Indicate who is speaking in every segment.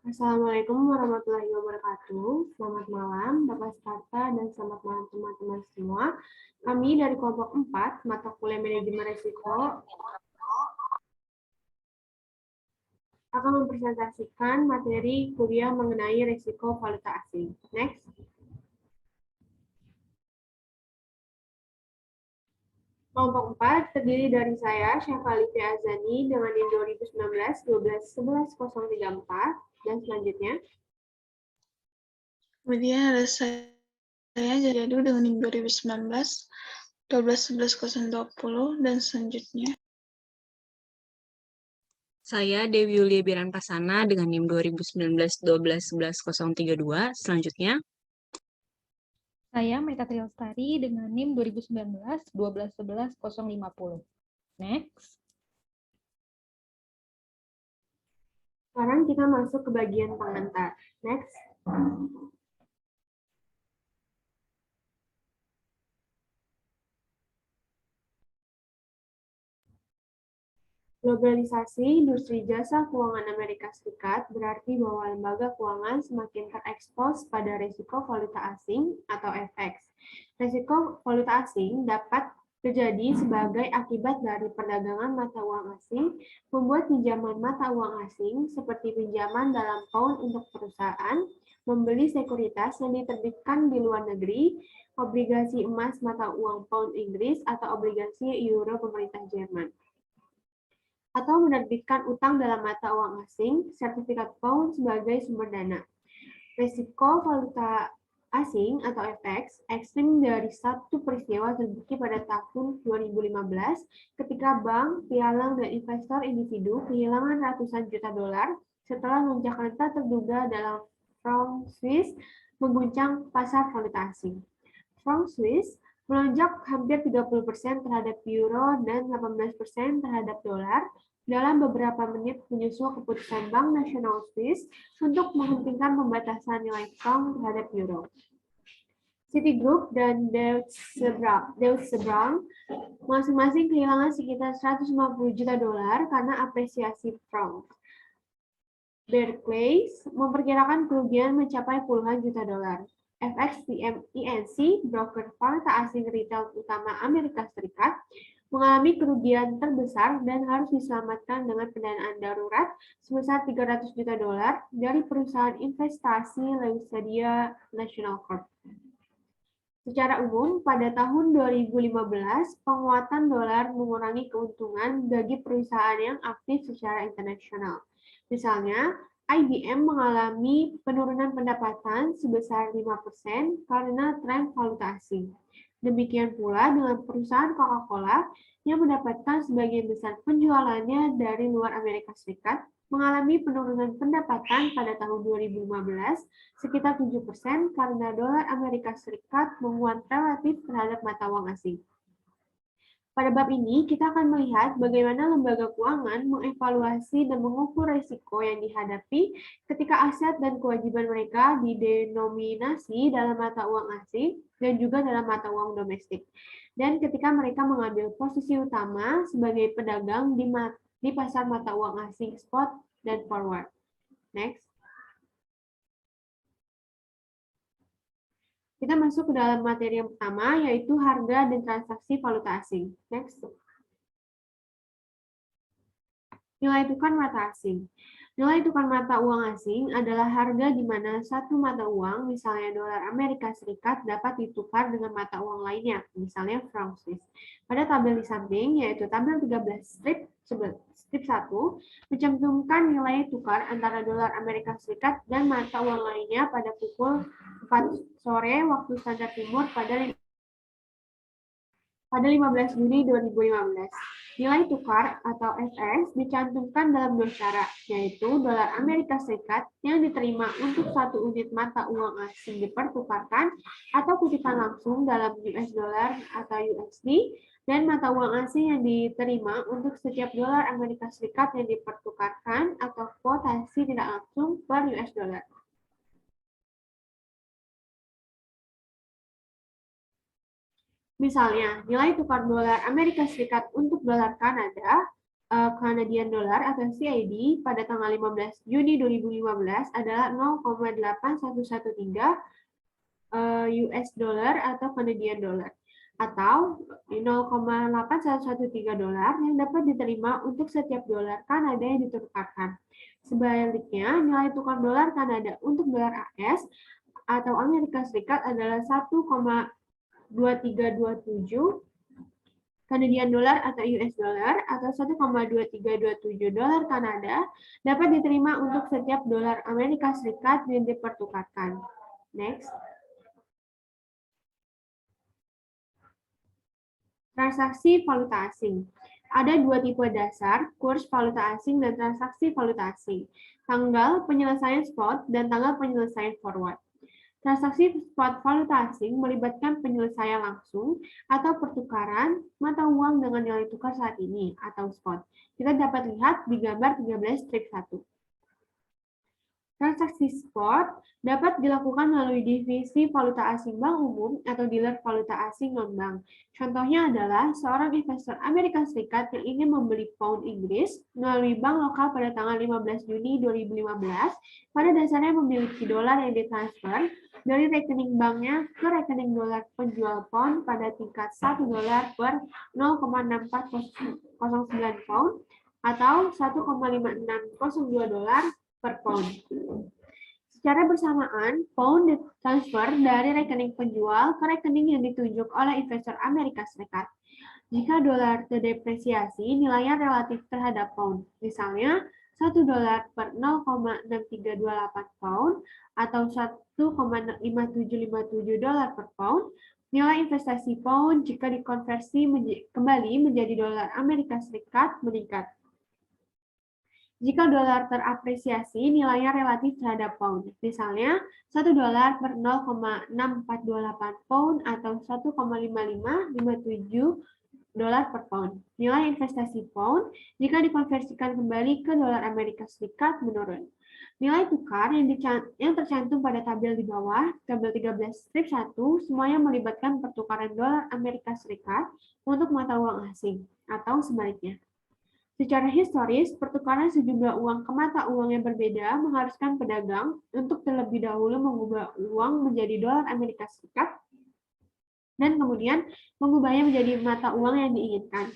Speaker 1: Assalamualaikum warahmatullahi wabarakatuh. Selamat malam, Bapak Skarta, dan selamat malam teman-teman semua. Kami dari kelompok 4, mata kuliah manajemen risiko, akan mempresentasikan materi kuliah mengenai risiko valuta asing. Next. Kelompok 4 terdiri dari saya, Syafali Azani, dengan NIM 2019 12 11 034, dan selanjutnya.
Speaker 2: Kemudian ada saya Jadu dengan NIM 2019 12 11 020, dan selanjutnya.
Speaker 3: Saya Dewi Yulia Biranpasana dengan NIM 2019 12 11 032. Selanjutnya.
Speaker 4: Saya Meta Triostari dengan NIM 2019 12 11 050. Next.
Speaker 1: Sekarang kita masuk ke bagian pengantar. Next. Globalisasi industri jasa keuangan Amerika Serikat berarti bahwa lembaga keuangan semakin terekspos pada risiko valuta asing atau FX. Risiko valuta asing dapat terjadi sebagai akibat dari perdagangan mata uang asing, membuat pinjaman mata uang asing seperti pinjaman dalam pound untuk perusahaan, membeli sekuritas yang diterbitkan di luar negeri, obligasi emas mata uang pound Inggris atau obligasi euro pemerintah Jerman, atau menerbitkan utang dalam mata uang asing, sertifikat pound sebagai sumber dana. Risiko valuta asing atau FX ekstrim dari satu peristiwa terbukti pada tahun 2015 ketika bank, pialang, dan investor individu kehilangan ratusan juta dolar setelah lonjakan tak terduga dalam franc Swiss mengguncang pasar valuta asing. Franc Swiss melonjak hampir 30% terhadap euro dan 18% terhadap dolar dalam beberapa menit menyusul keputusan Bank Nasional Swiss untuk menghentikan pembatasan nilai franc terhadap euro. Citigroup dan Deutsche Bank masing-masing kehilangan sekitar 150 juta dolar karena apresiasi franc. Barclays memperkirakan kerugian mencapai puluhan juta dolar. FXINC, broker valuta asing retail utama Amerika Serikat, mengalami kerugian terbesar dan harus diselamatkan dengan pendanaan darurat sebesar 300 juta dolar dari perusahaan investasi Leucadia National Corp. Secara umum, pada tahun 2015, penguatan dolar mengurangi keuntungan bagi perusahaan yang aktif secara internasional. Misalnya, IBM mengalami penurunan pendapatan sebesar 5% karena tren valuta asing. Demikian pula dengan perusahaan Coca-Cola yang mendapatkan sebagian besar penjualannya dari luar Amerika Serikat mengalami penurunan pendapatan pada tahun 2015 sekitar 7% karena dolar Amerika Serikat menguat relatif terhadap mata uang asing. Pada bab ini, kita akan melihat bagaimana lembaga keuangan mengevaluasi dan mengukur risiko yang dihadapi ketika aset dan kewajiban mereka didenominasi dalam mata uang asing dan juga dalam mata uang domestik. Dan ketika mereka mengambil posisi utama sebagai pedagang di pasar mata uang asing spot dan forward. Next. Kita masuk ke dalam materi yang pertama, yaitu harga dan transaksi valuta asing. Next. Nilai tukar mata asing. Nilai tukar mata uang asing adalah harga di mana satu mata uang, misalnya dolar Amerika Serikat, dapat ditukar dengan mata uang lainnya, misalnya franc Swiss. Pada tabel di samping, yaitu tabel 13 strip 1, mencantumkan nilai tukar antara dolar Amerika Serikat dan mata uang lainnya pada pukul 4 sore waktu standar timur pada 15 Juni 2015. Nilai tukar atau FX dicantumkan dalam dua cara, yaitu dolar Amerika Serikat yang diterima untuk satu unit mata uang asing dipertukarkan atau kutipan langsung dalam US dollar atau USD, dan mata uang asing yang diterima untuk setiap dolar Amerika Serikat yang dipertukarkan atau kuotasi tidak langsung per US dollar. Misalnya, nilai tukar dolar Amerika Serikat untuk dolar Kanada Canadian dollar atau CAD pada tanggal 15 Juni 2015 adalah 0,8113 US dollar atau Canadian dollar atau 0,8113 dolar yang dapat diterima untuk setiap dolar Kanada yang ditukarkan. Sebaliknya, nilai tukar dolar Kanada untuk dolar AS atau Amerika Serikat adalah 1,2327 Canadian dollar atau US dollar atau 1,2327 dolar Kanada dapat diterima untuk setiap dolar Amerika Serikat yang dipertukarkan. Next. Transaksi valuta asing. Ada dua tipe dasar, kurs valuta asing dan transaksi valuta asing. Tanggal penyelesaian spot dan tanggal penyelesaian forward. Transaksi spot valuta asing melibatkan penyelesaian langsung atau pertukaran mata uang dengan nilai tukar saat ini atau spot. Kita dapat lihat di gambar 13-1. Transaksi spot dapat dilakukan melalui divisi valuta asing bank umum atau dealer valuta asing non-bank. Contohnya adalah seorang investor Amerika Serikat yang ingin membeli pound Inggris melalui bank lokal pada tanggal 15 Juni 2015, pada dasarnya memiliki dolar yang ditransfer dari rekening banknya ke rekening dolar penjual pound pada tingkat 1 dolar per 0,6409 pound atau 1,5602 dolar per pound. Secara bersamaan, pound ditransfer dari rekening penjual ke rekening yang ditunjuk oleh investor Amerika Serikat. Jika dolar terdepresiasi, nilainya relatif terhadap pound. Misalnya, 1 dolar per 0,6328 pound atau 1,5757 dolar per pound. Nilai investasi pound jika dikonversi kembali menjadi dolar Amerika Serikat meningkat. Jika dolar terapresiasi, nilainya relatif terhadap pound. Misalnya, 1 dolar per 0,6428 pound atau 1,5557 dolar per pound. Nilai investasi pound jika dikonversikan kembali ke dolar Amerika Serikat menurun. Nilai tukar yang tercantum pada tabel di bawah, tabel 13-1, semuanya melibatkan pertukaran dolar Amerika Serikat untuk mata uang asing, atau sebaliknya. Secara historis, pertukaran sejumlah uang ke mata uang yang berbeda mengharuskan pedagang untuk terlebih dahulu mengubah uang menjadi dolar Amerika Serikat dan kemudian mengubahnya menjadi mata uang yang diinginkan.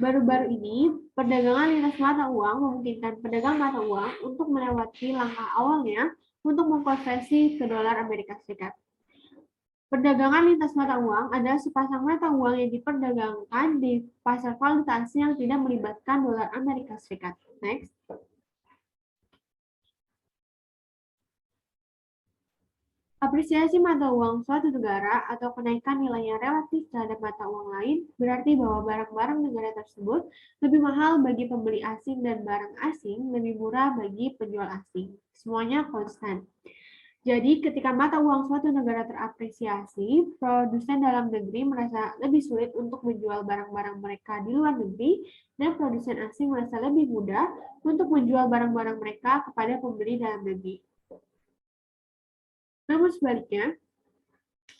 Speaker 1: Baru-baru ini, perdagangan lintas mata uang memungkinkan pedagang mata uang untuk melewati langkah awalnya untuk mengkonversi ke dolar Amerika Serikat. Perdagangan lintas mata uang adalah sepasang mata uang yang diperdagangkan di pasar valuta asing yang tidak melibatkan dolar Amerika Serikat. Next. Apresiasi mata uang suatu negara atau kenaikan nilainya relatif terhadap mata uang lain berarti bahwa barang-barang negara tersebut lebih mahal bagi pembeli asing dan barang asing lebih murah bagi penjual asing. Semuanya konstan. Jadi, ketika mata uang suatu negara terapresiasi, produsen dalam negeri merasa lebih sulit untuk menjual barang-barang mereka di luar negeri, dan produsen asing merasa lebih mudah untuk menjual barang-barang mereka kepada pembeli dalam negeri. Namun sebaliknya,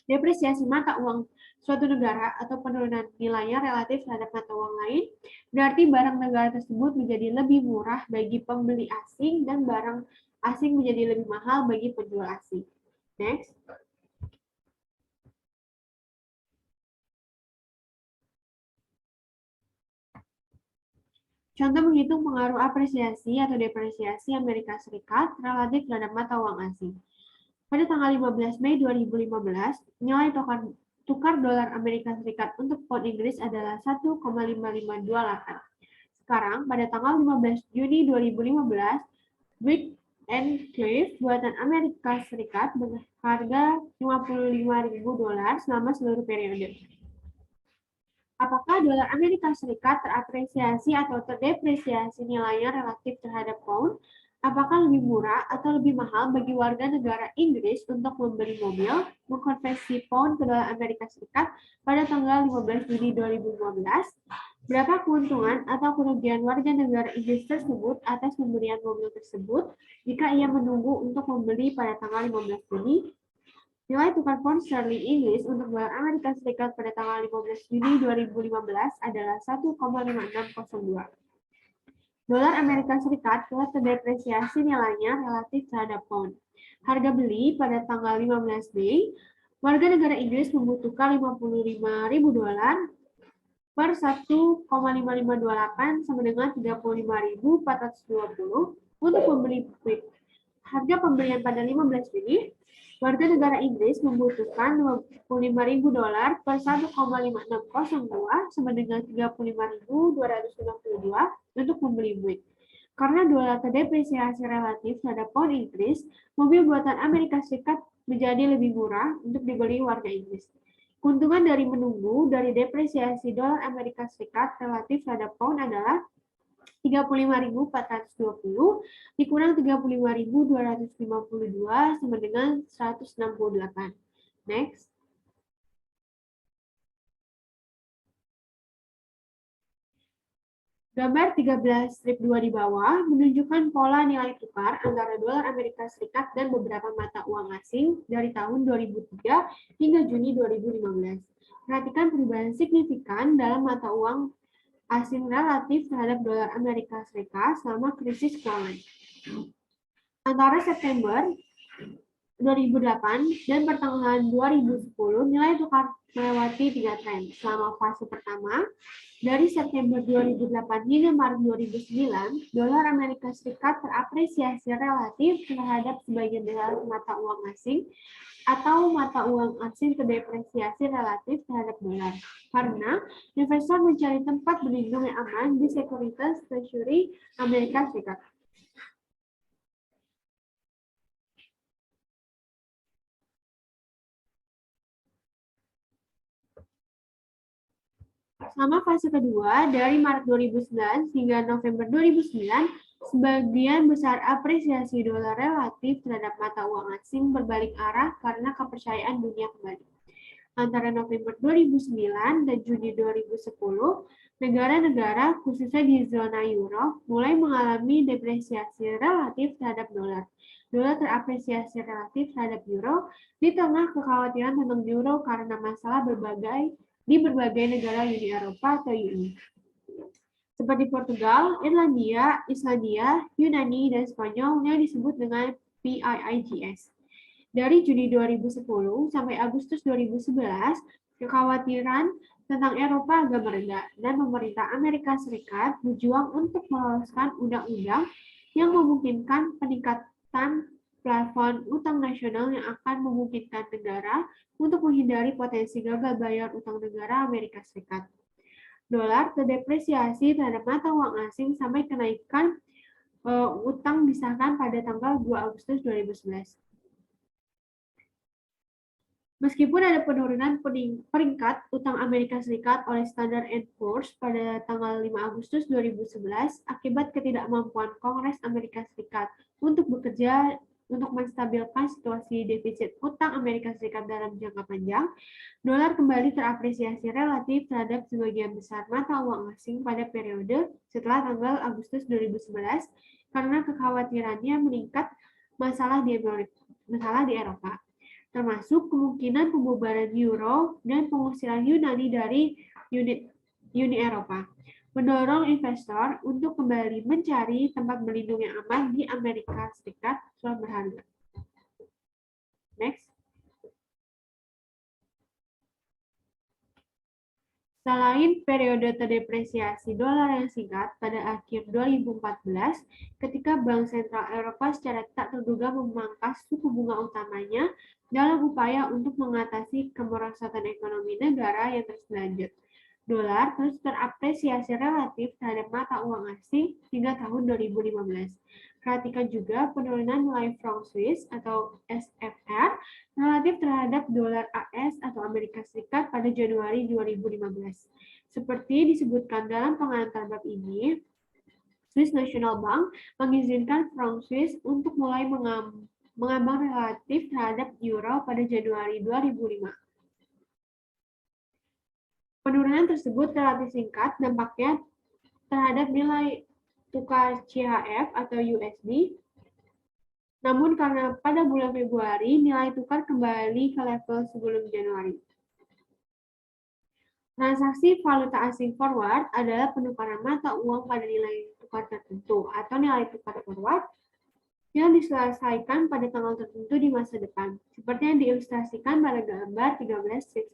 Speaker 1: depresiasi mata uang suatu negara atau penurunan nilainya relatif terhadap mata uang lain, berarti barang negara tersebut menjadi lebih murah bagi pembeli asing dan barang asing menjadi lebih mahal bagi penjual asing. Next. Contoh menghitung pengaruh apresiasi atau depresiasi Amerika Serikat relatif terhadap mata uang asing. Pada tanggal 15 Mei 2015, nilai tukar dolar Amerika Serikat untuk pound Inggris adalah 1,5528. Sekarang, pada tanggal 15 Juni 2015, Brick and Cliff buatan Amerika Serikat berharga $55.000 selama seluruh periode. Apakah dolar Amerika Serikat terapresiasi atau terdepresiasi nilainya relatif terhadap pound? Apakah lebih murah atau lebih mahal bagi warga negara Inggris untuk membeli mobil, mengkonversi pound ke dolar Amerika Serikat pada tanggal 15 Juni 2015? Berapa keuntungan atau kerugian warga negara Inggris tersebut atas pembelian mobil tersebut jika ia menunggu untuk membeli pada tanggal 15 Juni? Nilai tukar pound sterling Inggris untuk dolar Amerika Serikat pada tanggal 15 Juni 2015 adalah 1,5602. Dolar Amerika Serikat telah terdepresiasi nilainya relatif terhadap pound. Harga beli pada tanggal 15 Mei, warga negara Inggris membutuhkan 55.000 dolar per 1,5528 sama dengan 35.420 untuk membeli wheat. Harga pembelian pada 15 Juni, warga negara Inggris membutuhkan 55.000 dolar per 1,5602 sama dengan 35.252 untuk membeli wheat. Karena dolar terdepresiasi relatif terhadap pound Inggris, mobil buatan Amerika Serikat menjadi lebih murah untuk dibeli warga Inggris. Keuntungan dari menunggu dari depresiasi dolar Amerika Serikat relatif terhadap pound adalah 35.420 dikurang 35.252 sama dengan 168. Next. Gambar 13 strip 2 di bawah menunjukkan pola nilai tukar antara dolar Amerika Serikat dan beberapa mata uang asing dari tahun 2003 hingga Juni 2015. Perhatikan perubahan signifikan dalam mata uang asing relatif terhadap dolar Amerika Serikat selama krisis keuangan. Antara September 2008 dan pertengahan 2010, nilai tukar melewati 3 tren. Selama fase pertama, dari September 2008 hingga Maret 2009, dolar Amerika Serikat terapresiasi relatif terhadap sebagian besar mata uang asing atau mata uang asing terdepresiasi relatif terhadap dolar. Karena investor mencari tempat berlindung yang aman di sekuritas Treasury Amerika Serikat. Selama fase kedua, dari Maret 2009 hingga November 2009, sebagian besar apresiasi dolar relatif terhadap mata uang asing berbalik arah karena kepercayaan dunia kembali. Antara November 2009 dan Juni 2010, negara-negara khususnya di zona euro mulai mengalami depresiasi relatif terhadap dolar. Dolar terapresiasi relatif terhadap euro di tengah kekhawatiran tentang euro karena masalah di berbagai negara Uni Eropa atau UI. Seperti Portugal, Irlandia, Islandia, Yunani, dan Spanyol yang disebut dengan PIIGS. Dari Juni 2010 sampai Agustus 2011, kekhawatiran tentang Eropa agak mereda dan pemerintah Amerika Serikat berjuang untuk meloloskan undang-undang yang memungkinkan peningkatan plafon utang nasional yang akan memungkinkan negara untuk menghindari potensi gagal bayar utang negara Amerika Serikat. Dolar terdepresiasi terhadap mata uang asing sampai kenaikan utang disahkan pada tanggal 2 Agustus 2011. Meskipun ada penurunan peringkat utang Amerika Serikat oleh Standard & Poor's pada tanggal 5 Agustus 2011 akibat ketidakmampuan Kongres Amerika Serikat untuk bekerja untuk menstabilkan situasi defisit utang Amerika Serikat dalam jangka panjang, dolar kembali terapresiasi relatif terhadap sebagian besar mata uang asing pada periode setelah tanggal Agustus 2011 karena kekhawatirannya meningkat masalah di Eropa, termasuk kemungkinan pembubaran euro dan pengusiran Yunani dari Uni Eropa, mendorong investor untuk kembali mencari tempat berlindung yang aman di Amerika Serikat yang berharga. Next. Selain periode terdepresiasi dolar yang singkat pada akhir 2014, ketika Bank Sentral Eropa secara tak terduga memangkas suku bunga utamanya dalam upaya untuk mengatasi kemerosotan ekonomi negara yang terus berlanjut. Dolar terus terapresiasi relatif terhadap mata uang asing hingga tahun 2015. Perhatikan juga penurunan nilai franc Swiss atau SFR relatif terhadap dolar AS atau Amerika Serikat pada Januari 2015. Seperti disebutkan dalam pengantar bab ini, Swiss National Bank mengizinkan franc Swiss untuk mulai mengambang relatif terhadap euro pada Januari 2005. Penurunan tersebut relatif singkat dampaknya terhadap nilai tukar CHF atau USD. Namun karena pada bulan Februari nilai tukar kembali ke level sebelum Januari. Transaksi valuta asing forward adalah penukaran mata uang pada nilai tukar tertentu atau nilai tukar forward yang diselesaikan pada tanggal tertentu di masa depan, seperti yang diilustrasikan pada gambar 13.1.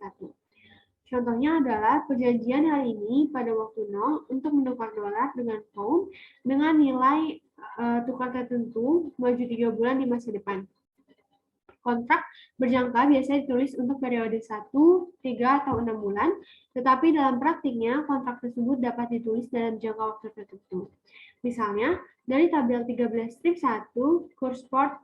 Speaker 1: Contohnya adalah perjanjian hari ini pada waktu 0 untuk menukar dolar dengan pound dengan nilai tukar tertentu maju 3 bulan di masa depan. Kontrak berjangka biasanya ditulis untuk periode 1, 3, atau 6 bulan, tetapi dalam praktiknya kontrak tersebut dapat ditulis dalam jangka waktu tertentu. Misalnya, dari tabel 13.1, kurs spot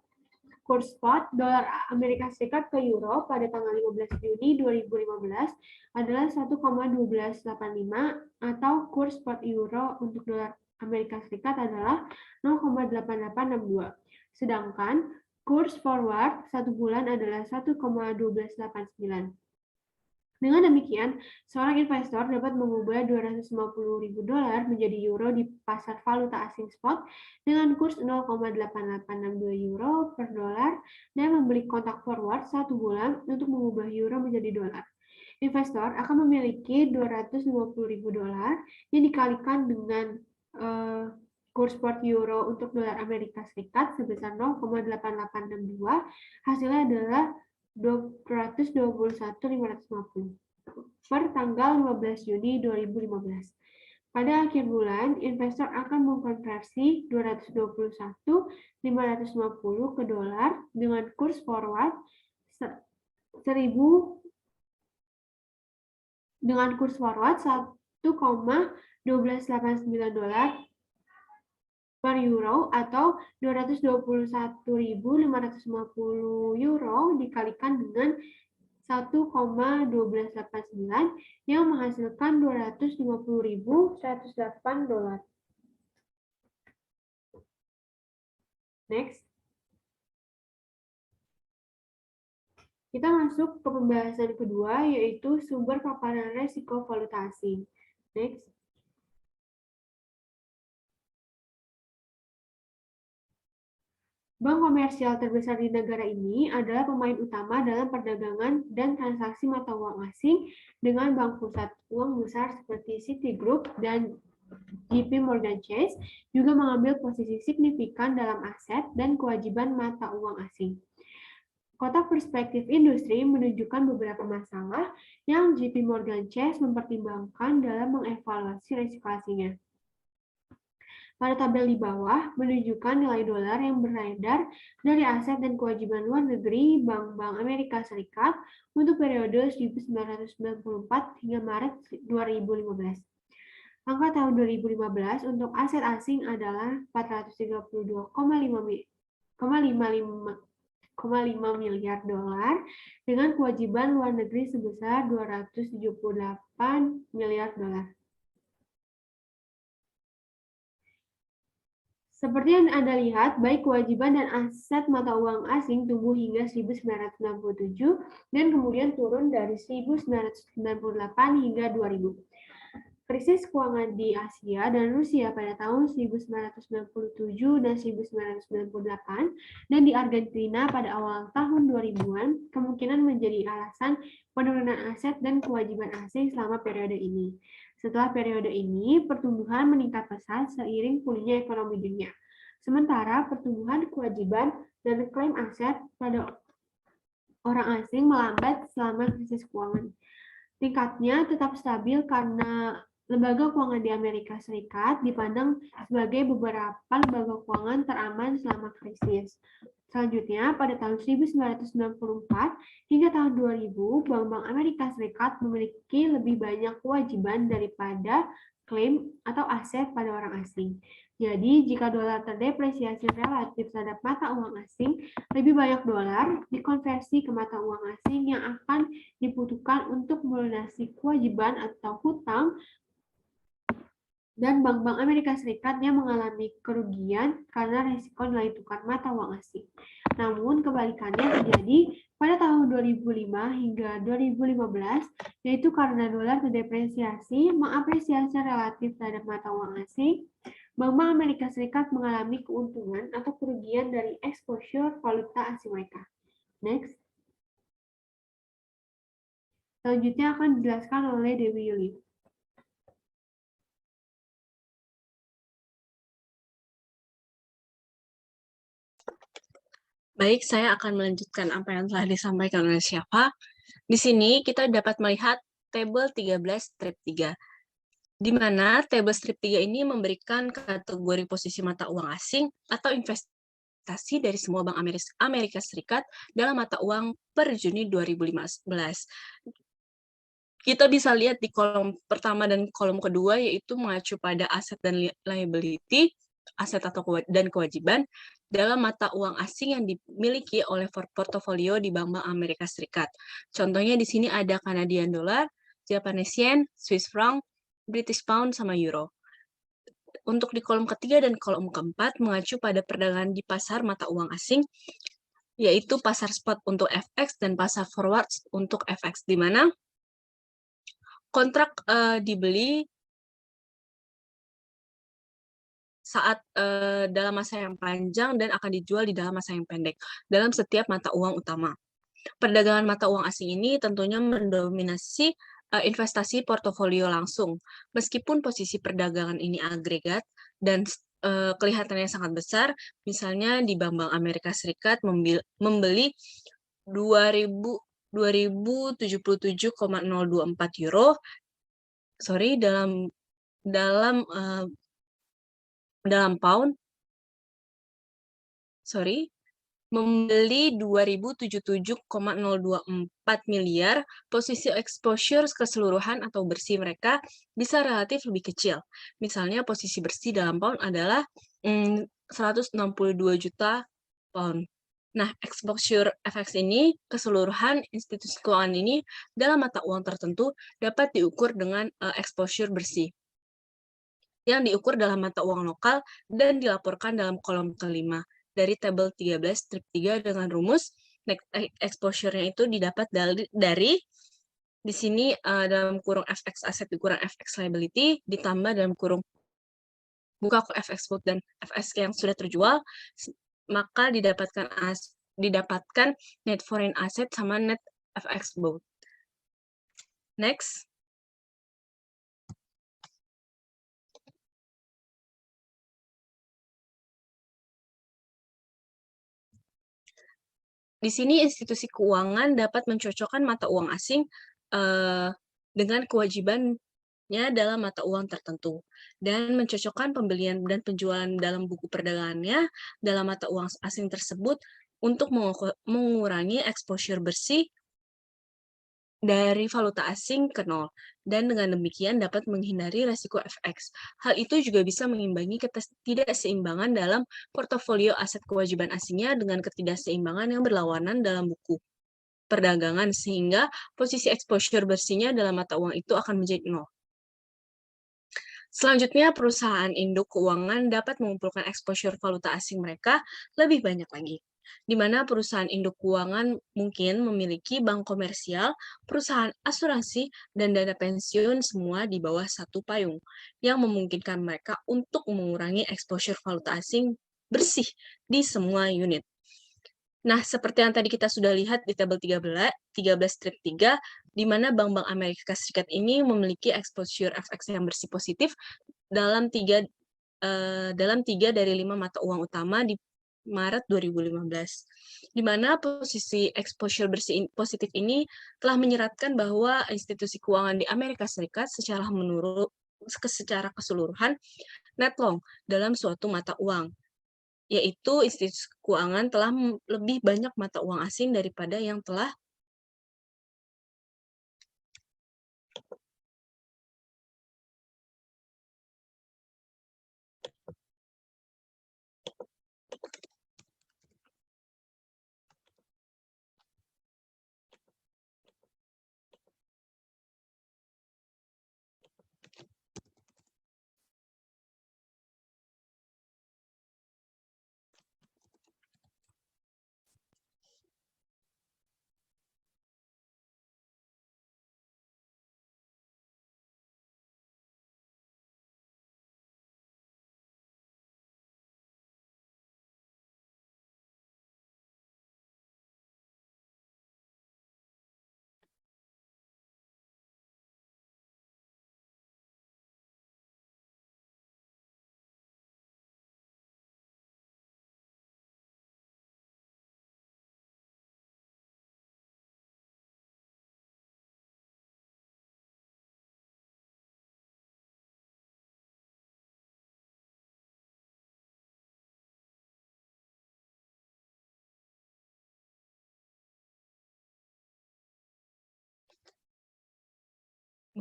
Speaker 1: dolar Amerika Serikat ke euro pada tanggal 15 Juni 2015 adalah 1,1285 atau kurs spot euro untuk dolar Amerika Serikat adalah 0,8862. Sedangkan kurs forward 1 bulan adalah 1,1289. Dengan demikian, seorang investor dapat mengubah $250.000 menjadi euro di pasar valuta asing spot dengan kurs 0,8862 euro per dolar dan membeli kontrak forward 1 bulan untuk mengubah euro menjadi dolar. Investor akan memiliki $250.000 yang dikalikan dengan kurs spot euro untuk dolar Amerika Serikat sebesar 0,8862, hasilnya adalah 221.550 per tanggal 15 Juni 2015. Pada akhir bulan, investor akan mengkonversi 221.550 ke dolar dengan kurs forward 1,1289 dolar per euro atau 221.550 euro dikalikan dengan 1,1289 yang menghasilkan 250.108 dolar. Next. Kita masuk ke pembahasan kedua, yaitu sumber paparan resiko valuta asing. Next. Bank komersial terbesar di negara ini adalah pemain utama dalam perdagangan dan transaksi mata uang asing dengan bank pusat uang besar seperti Citigroup dan JP Morgan Chase juga mengambil posisi signifikan dalam aset dan kewajiban mata uang asing. Kotak perspektif industri menunjukkan beberapa masalah yang JP Morgan Chase mempertimbangkan dalam mengevaluasi risiko asingnya. Pada tabel di bawah menunjukkan nilai dolar yang beredar dari aset dan kewajiban luar negeri bank-bank Amerika Serikat untuk periode 1994 hingga Maret 2015. Angka tahun 2015 untuk aset asing adalah 432,5 miliar dolar dengan kewajiban luar negeri sebesar 278 miliar dolar. Seperti yang Anda lihat, baik kewajiban dan aset mata uang asing tumbuh hingga 1997 dan kemudian turun dari 1998 hingga 2000. Krisis keuangan di Asia dan Rusia pada tahun 1997 dan 1998 dan di Argentina pada awal tahun 2000-an kemungkinan menjadi alasan penurunan aset dan kewajiban asing selama periode ini. Setelah periode ini, pertumbuhan meningkat pesat seiring pulihnya ekonomi dunia. Sementara pertumbuhan kewajiban dan klaim aset pada orang asing melambat selama krisis keuangan. Tingkatnya tetap stabil karena lembaga keuangan di Amerika Serikat dipandang sebagai beberapa lembaga keuangan teraman selama krisis. Selanjutnya, pada tahun 1994 hingga tahun 2000, bank-bank Amerika Serikat memiliki lebih banyak kewajiban daripada klaim atau aset pada orang asing. Jadi, jika dolar terdepresiasi relatif terhadap mata uang asing, lebih banyak dolar dikonversi ke mata uang asing yang akan dibutuhkan untuk melunasi kewajiban atau hutang dan bank-bank Amerika Serikat yang mengalami kerugian karena risiko nilai tukar mata uang asing. Namun, kebalikannya terjadi pada tahun 2005 hingga 2015, yaitu karena dolar terdepresiasi, mengapresiasi relatif terhadap mata uang asing, bank-bank Amerika Serikat mengalami keuntungan atau kerugian dari exposure valuta asing mereka. Next. Selanjutnya akan dijelaskan oleh Dewi Yuli.
Speaker 3: Baik, saya akan melanjutkan apa yang telah disampaikan oleh Syafa. Di sini kita dapat melihat tabel 13 strip 3, di mana tabel strip 3 ini memberikan kategori posisi mata uang asing atau investasi dari semua bank Amerika Serikat dalam mata uang per Juni 2015. Kita bisa lihat di kolom pertama dan kolom kedua, yaitu mengacu pada aset dan liability, aset atau dan kewajiban dalam mata uang asing yang dimiliki oleh portofolio di bank-bank Amerika Serikat. Contohnya di sini ada Canadian dollar, Japanese yen, Swiss franc, British pound, sama euro. Untuk di kolom ketiga dan kolom keempat mengacu pada perdagangan di pasar mata uang asing, yaitu pasar spot untuk FX dan pasar forward untuk FX, di mana kontrak dibeli saat dalam masa yang panjang dan akan dijual di dalam masa yang pendek dalam setiap mata uang utama. Perdagangan mata uang asing ini tentunya mendominasi investasi portofolio langsung. Meskipun posisi perdagangan ini agregat dan kelihatannya sangat besar, misalnya di bank-bank Amerika Serikat membeli 2077,024 euro, dalam pound, membeli 2077,024 miliar, posisi exposure keseluruhan atau bersih mereka bisa relatif lebih kecil. Misalnya posisi bersih dalam pound adalah 162 juta pound. Nah, exposure FX ini, keseluruhan institusi keuangan ini dalam mata uang tertentu dapat diukur dengan exposure bersih yang diukur dalam mata uang lokal dan dilaporkan dalam kolom kelima dari tabel 13 strip 3 dengan rumus exposure-nya itu didapat dari di sini dalam kurung FX asset dikurang FX liability ditambah dalam kurung buka FX quote dan FX yang sudah terjual, maka didapatkan net foreign asset sama net FX both. Next. Di sini institusi keuangan dapat mencocokkan mata uang asing dengan kewajibannya dalam mata uang tertentu dan mencocokkan pembelian dan penjualan dalam buku perdagangannya dalam mata uang asing tersebut untuk mengurangi exposure bersih dari valuta asing ke nol, dan dengan demikian dapat menghindari resiko FX. Hal itu juga bisa mengimbangi ketidakseimbangan dalam portofolio aset kewajiban asingnya dengan ketidakseimbangan yang berlawanan dalam buku perdagangan, sehingga posisi exposure bersihnya dalam mata uang itu akan menjadi nol. Selanjutnya, perusahaan induk keuangan dapat mengumpulkan exposure valuta asing mereka lebih banyak lagi, di mana perusahaan induk keuangan mungkin memiliki bank komersial, perusahaan asuransi, dan dana pensiun semua di bawah satu payung, yang memungkinkan mereka untuk mengurangi exposure valuta asing bersih di semua unit. Nah, seperti yang tadi kita sudah lihat di tabel 13 strip 3, di mana bank-bank Amerika Serikat ini memiliki exposure FX yang bersih positif dalam 3 dari 5 mata uang utama di Maret 2015, di mana posisi exposure bersih positif ini telah menyeratkan bahwa institusi keuangan di Amerika Serikat secara keseluruhan net long dalam suatu mata uang, yaitu institusi keuangan telah lebih banyak mata uang asing daripada yang telah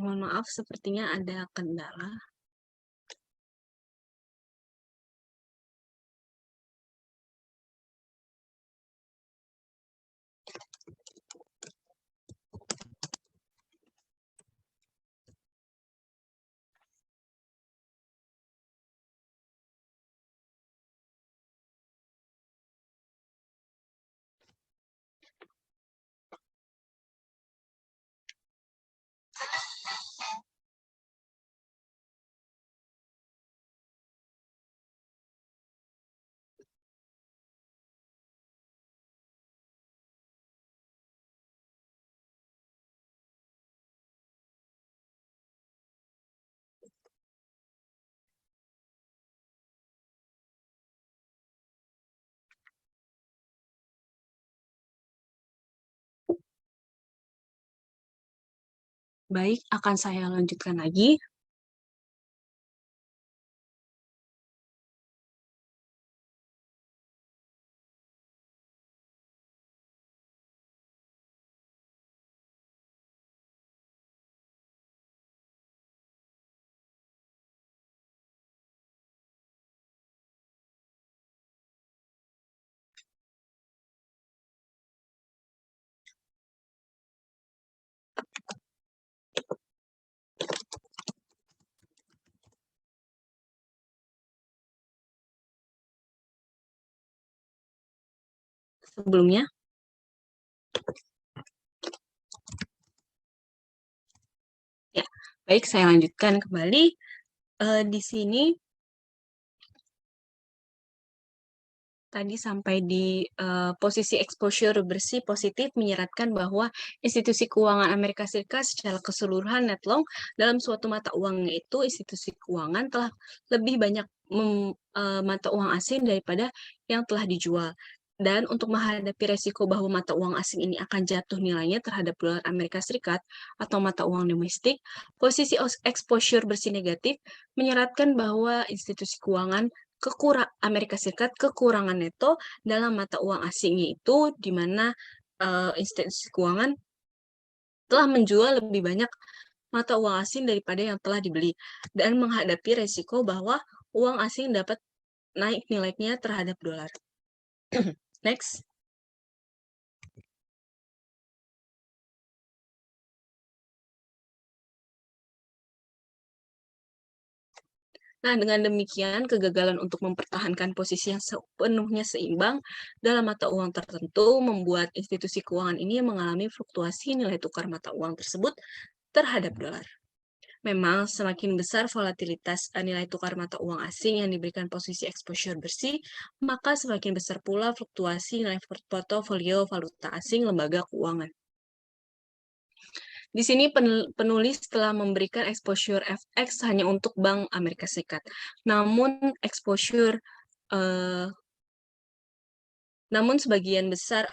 Speaker 3: Mohon maaf, sepertinya ada kendala. Baik, akan saya lanjutkan lagi. Sebelumnya, ya, baik, saya lanjutkan kembali. Di sini tadi sampai di posisi exposure bersih positif menyeratkan bahwa institusi keuangan Amerika Serikat secara keseluruhan net long dalam suatu mata uangnya itu institusi keuangan telah lebih banyak mata uang asing daripada yang telah dijual. Dan untuk menghadapi resiko bahwa mata uang asing ini akan jatuh nilainya terhadap dolar Amerika Serikat atau mata uang domestik, posisi exposure bersih negatif menyeratkan bahwa institusi keuangan Amerika Serikat kekurangan neto dalam mata uang asingnya itu di mana institusi keuangan telah menjual lebih banyak mata uang asing daripada yang telah dibeli dan menghadapi resiko bahwa uang asing dapat naik nilainya terhadap dolar. Next. Nah, dengan demikian, kegagalan untuk mempertahankan posisi yang sepenuhnya seimbang dalam mata uang tertentu membuat institusi keuangan ini mengalami fluktuasi nilai tukar mata uang tersebut terhadap dolar. Memang semakin besar volatilitas nilai tukar mata uang asing yang diberikan posisi exposure bersih, maka semakin besar pula fluktuasi nilai portofolio valuta asing lembaga keuangan. Di sini penulis telah memberikan exposure FX hanya untuk Bank Amerika Serikat. Namun sebagian besar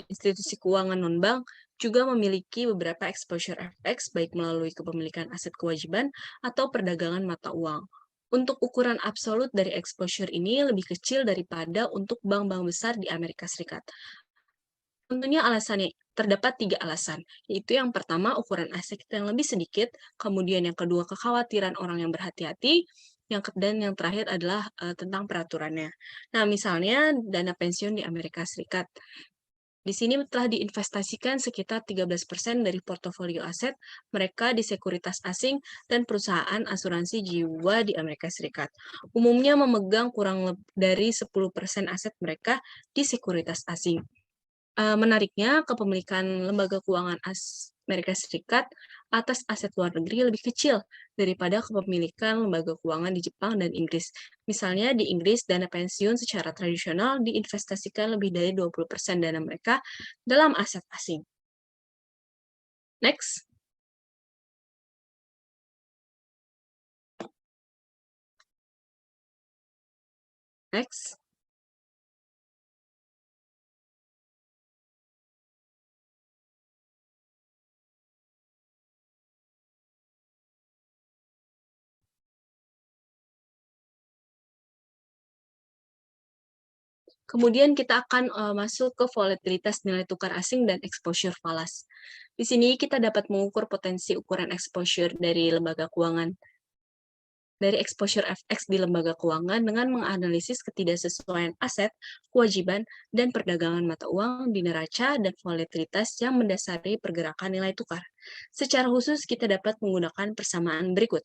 Speaker 3: institusi keuangan non-bank juga memiliki beberapa exposure FX baik melalui kepemilikan aset kewajiban atau perdagangan mata uang. Untuk ukuran absolut dari exposure ini lebih kecil daripada untuk bank-bank besar di Amerika Serikat. Tentunya alasannya terdapat 3 alasan, yaitu yang pertama ukuran aset yang lebih sedikit, kemudian yang kedua kekhawatiran orang yang berhati-hati, dan yang terakhir adalah tentang peraturannya. Nah, misalnya dana pensiun di Amerika Serikat. Di sini telah diinvestasikan sekitar 13% dari portofolio aset mereka di sekuritas asing dan perusahaan asuransi jiwa di Amerika Serikat. Umumnya memegang kurang dari 10% aset mereka di sekuritas asing. Menariknya, kepemilikan lembaga keuangan Amerika Serikat atas aset luar negeri lebih kecil daripada kepemilikan lembaga keuangan di Jepang dan Inggris. Misalnya di Inggris, dana pensiun secara tradisional diinvestasikan lebih dari 20% dana mereka dalam aset asing. Next. Next. Kemudian kita akan masuk ke volatilitas nilai tukar asing dan exposure falas. Di sini kita dapat mengukur potensi ukuran exposure dari lembaga keuangan, dari exposure FX di lembaga keuangan dengan menganalisis ketidaksesuaian aset, kewajiban, dan perdagangan mata uang di neraca dan volatilitas yang mendasari pergerakan nilai tukar. Secara khusus, kita dapat menggunakan persamaan berikut,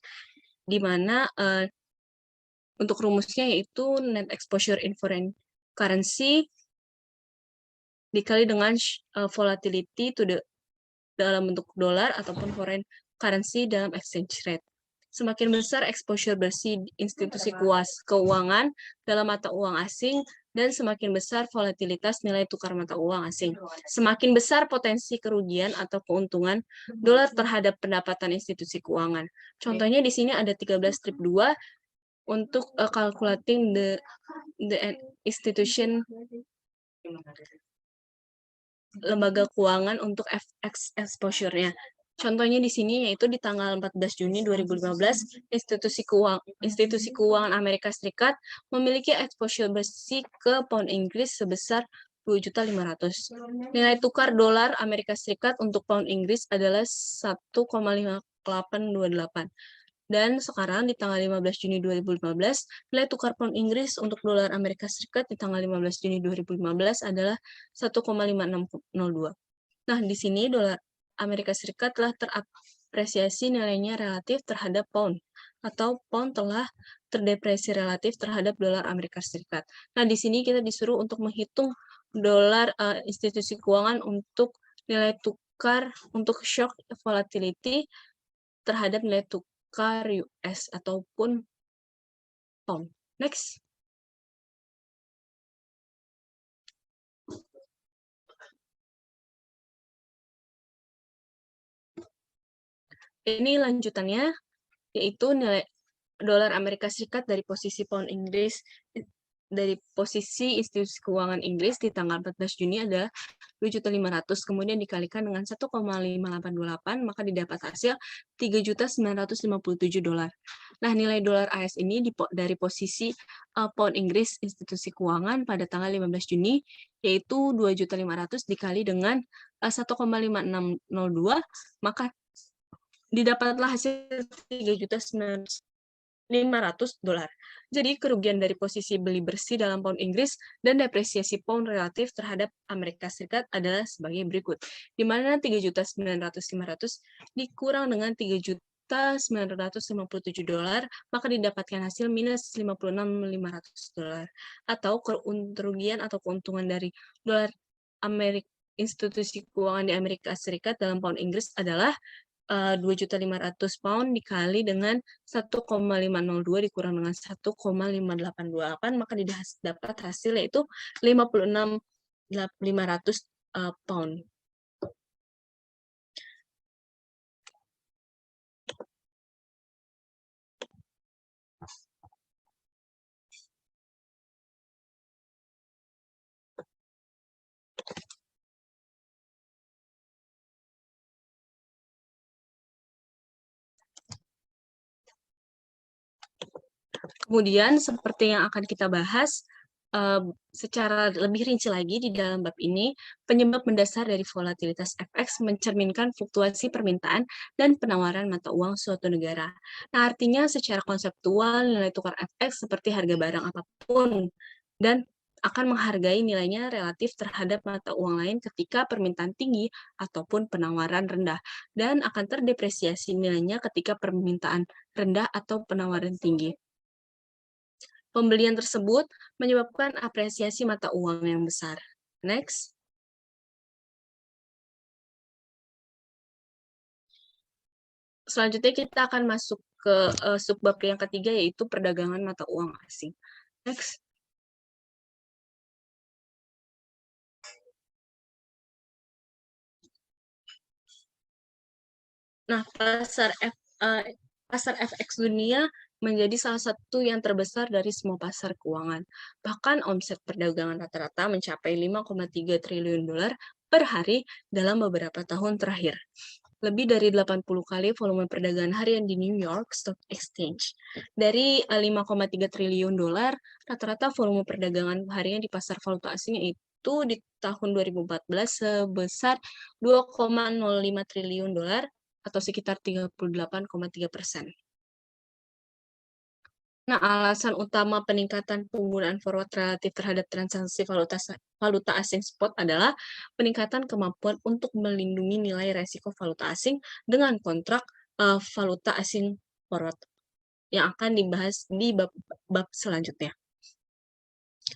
Speaker 3: di mana untuk rumusnya yaitu net exposure in foreign currency dikali dengan volatility dalam bentuk dolar ataupun foreign currency dalam exchange rate. Semakin besar exposure bersih institusi keuangan dalam mata uang asing dan semakin besar volatilitas nilai tukar mata uang asing. Semakin besar potensi kerugian atau keuntungan dolar terhadap pendapatan institusi keuangan. Contohnya di sini ada 13 strip 2 untuk calculating the institution lembaga keuangan untuk FX exposure-nya. Contohnya di sini yaitu di tanggal 14 Juni 2015, institusi keuangan Amerika Serikat memiliki exposure bersih ke pound Inggris sebesar 2.500.000. Nilai tukar dolar Amerika Serikat untuk pound Inggris adalah 1,5828. Dan sekarang di tanggal 15 Juni 2015, nilai tukar pound Inggris untuk dolar Amerika Serikat di tanggal 15 Juni 2015 adalah 1,5602. Nah, di sini dolar Amerika Serikat telah terapresiasi nilainya relatif terhadap pound, atau pound telah terdepresiasi relatif terhadap dolar Amerika Serikat. Nah, di sini kita disuruh untuk menghitung dolar institusi keuangan untuk nilai tukar untuk shock volatility terhadap nilai tukar US ataupun pound. Next. Ini lanjutannya, yaitu nilai dolar Amerika Serikat dari posisi pound Inggris, dari posisi institusi keuangan Inggris di tanggal 14 Juni adalah 2.500.000, kemudian dikalikan dengan 1,5828, maka didapat hasil 3.957 dolar. Nah, nilai dolar AS ini dari posisi pound Inggris institusi keuangan pada tanggal 15 Juni, yaitu 2.500.000 dikali dengan 1,5602, maka didapatlah hasil 3.957 dolar. Jadi kerugian dari posisi beli bersih dalam pound Inggris dan depresiasi pound relatif terhadap Amerika Serikat adalah sebagai berikut. Di mana 3.900.500 dikurang dengan 3.957 dolar, maka didapatkan hasil minus 56.500 dolar. Atau kerugian atau keuntungan dari dolar institusi keuangan di Amerika Serikat dalam pound Inggris adalah 2.500.000 pound dikali dengan 1,502 dikurang dengan 1,5828, maka dapat hasil yaitu 56.500 pound. Kemudian, seperti yang akan kita bahas, secara lebih rinci lagi di dalam bab ini, penyebab mendasar dari volatilitas FX mencerminkan fluktuasi permintaan dan penawaran mata uang suatu negara. Nah, artinya secara konseptual, nilai tukar FX seperti harga barang apapun, dan akan menghargai nilainya relatif terhadap mata uang lain ketika permintaan tinggi ataupun penawaran rendah, dan akan terdepresiasi nilainya ketika permintaan rendah atau penawaran tinggi. Pembelian tersebut menyebabkan apresiasi mata uang yang besar. Next. Selanjutnya kita akan masuk ke subbab yang ketiga, yaitu perdagangan mata uang asing. Next. Nah, pasar FX dunia menjadi salah satu yang terbesar dari semua pasar keuangan. Bahkan omset perdagangan rata-rata mencapai 5,3 triliun dolar per hari dalam beberapa tahun terakhir. Lebih dari 80 kali volume perdagangan harian di New York Stock Exchange. Dari 5,3 triliun dolar, rata-rata volume perdagangan harian di pasar valuta asing itu itu di tahun 2014 sebesar 2,05 triliun dolar atau sekitar 38,3%. Nah, alasan utama peningkatan penggunaan forward relatif terhadap transaksi valuta asing spot adalah peningkatan kemampuan untuk melindungi nilai resiko valuta asing dengan kontrak valuta asing forward yang akan dibahas di bab selanjutnya.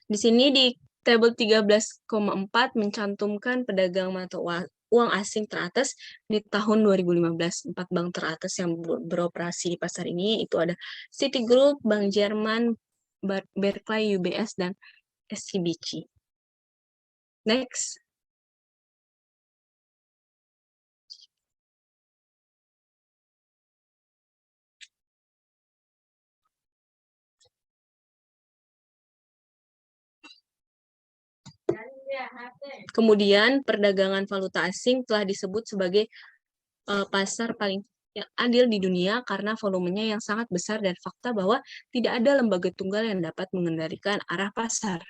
Speaker 3: Di sini di tabel 13,4 mencantumkan pedagang mata uang asing teratas di tahun 2015. 4 bank teratas yang beroperasi di pasar ini itu ada Citigroup, Bank Jerman, Barclays, UBS, dan SCBC. Next. Kemudian, perdagangan valuta asing telah disebut sebagai pasar paling yang adil di dunia karena volumenya yang sangat besar dan fakta bahwa tidak ada lembaga tunggal yang dapat mengendalikan arah pasar.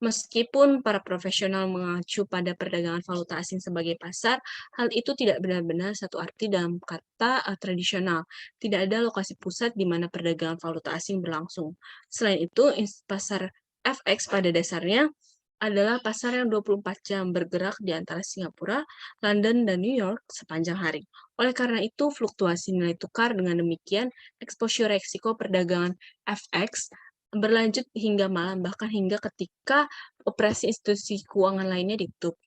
Speaker 3: Meskipun para profesional mengacu pada perdagangan valuta asing sebagai pasar, hal itu tidak benar-benar satu arti dalam kata tradisional. Tidak ada lokasi pusat di mana perdagangan valuta asing berlangsung. Selain itu, pasar FX pada dasarnya adalah pasar yang 24 jam bergerak di antara Singapura, London, dan New York sepanjang hari. Oleh karena itu, fluktuasi nilai tukar dengan demikian, exposure resiko perdagangan FX berlanjut hingga malam, bahkan hingga ketika operasi institusi keuangan lainnya ditutup.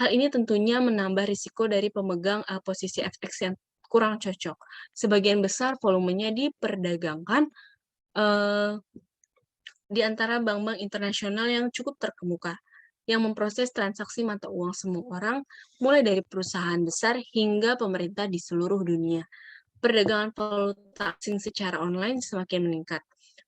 Speaker 3: Hal ini tentunya menambah risiko dari pemegang posisi FX yang kurang cocok. Sebagian besar volumenya diperdagangkan di antara bank-bank internasional yang cukup terkemuka, yang memproses transaksi mata uang semua orang, mulai dari perusahaan besar hingga pemerintah di seluruh dunia. Perdagangan valuta asing secara online semakin meningkat.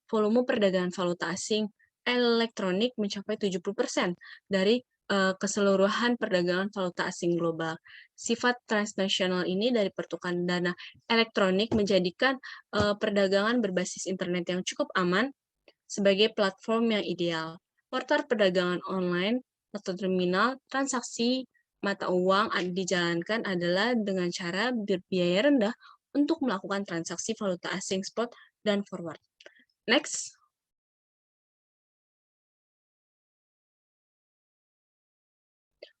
Speaker 3: Volume perdagangan valuta asing elektronik mencapai 70% dari keseluruhan perdagangan valuta asing global. Sifat transnasional ini dari pertukaran dana elektronik menjadikan perdagangan berbasis internet yang cukup aman sebagai platform yang ideal. Portal perdagangan online atau terminal transaksi mata uang dijalankan adalah dengan cara berbiaya rendah untuk melakukan transaksi valuta asing spot dan forward. Next.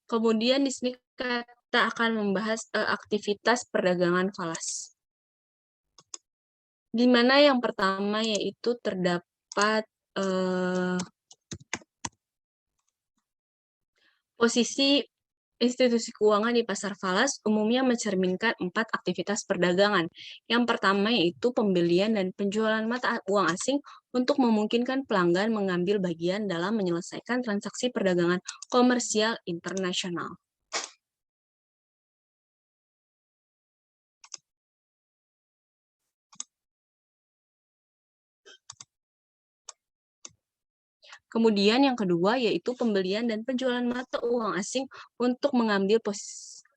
Speaker 3: Kemudian di sini kita akan membahas aktivitas perdagangan falas. Di mana yang pertama yaitu terdapat posisi institusi keuangan di pasar falas umumnya mencerminkan 4 aktivitas perdagangan. Yang pertama yaitu pembelian dan penjualan mata uang asing untuk memungkinkan pelanggan mengambil bagian dalam menyelesaikan transaksi perdagangan komersial internasional. Kemudian yang kedua yaitu pembelian dan penjualan mata uang asing untuk mengambil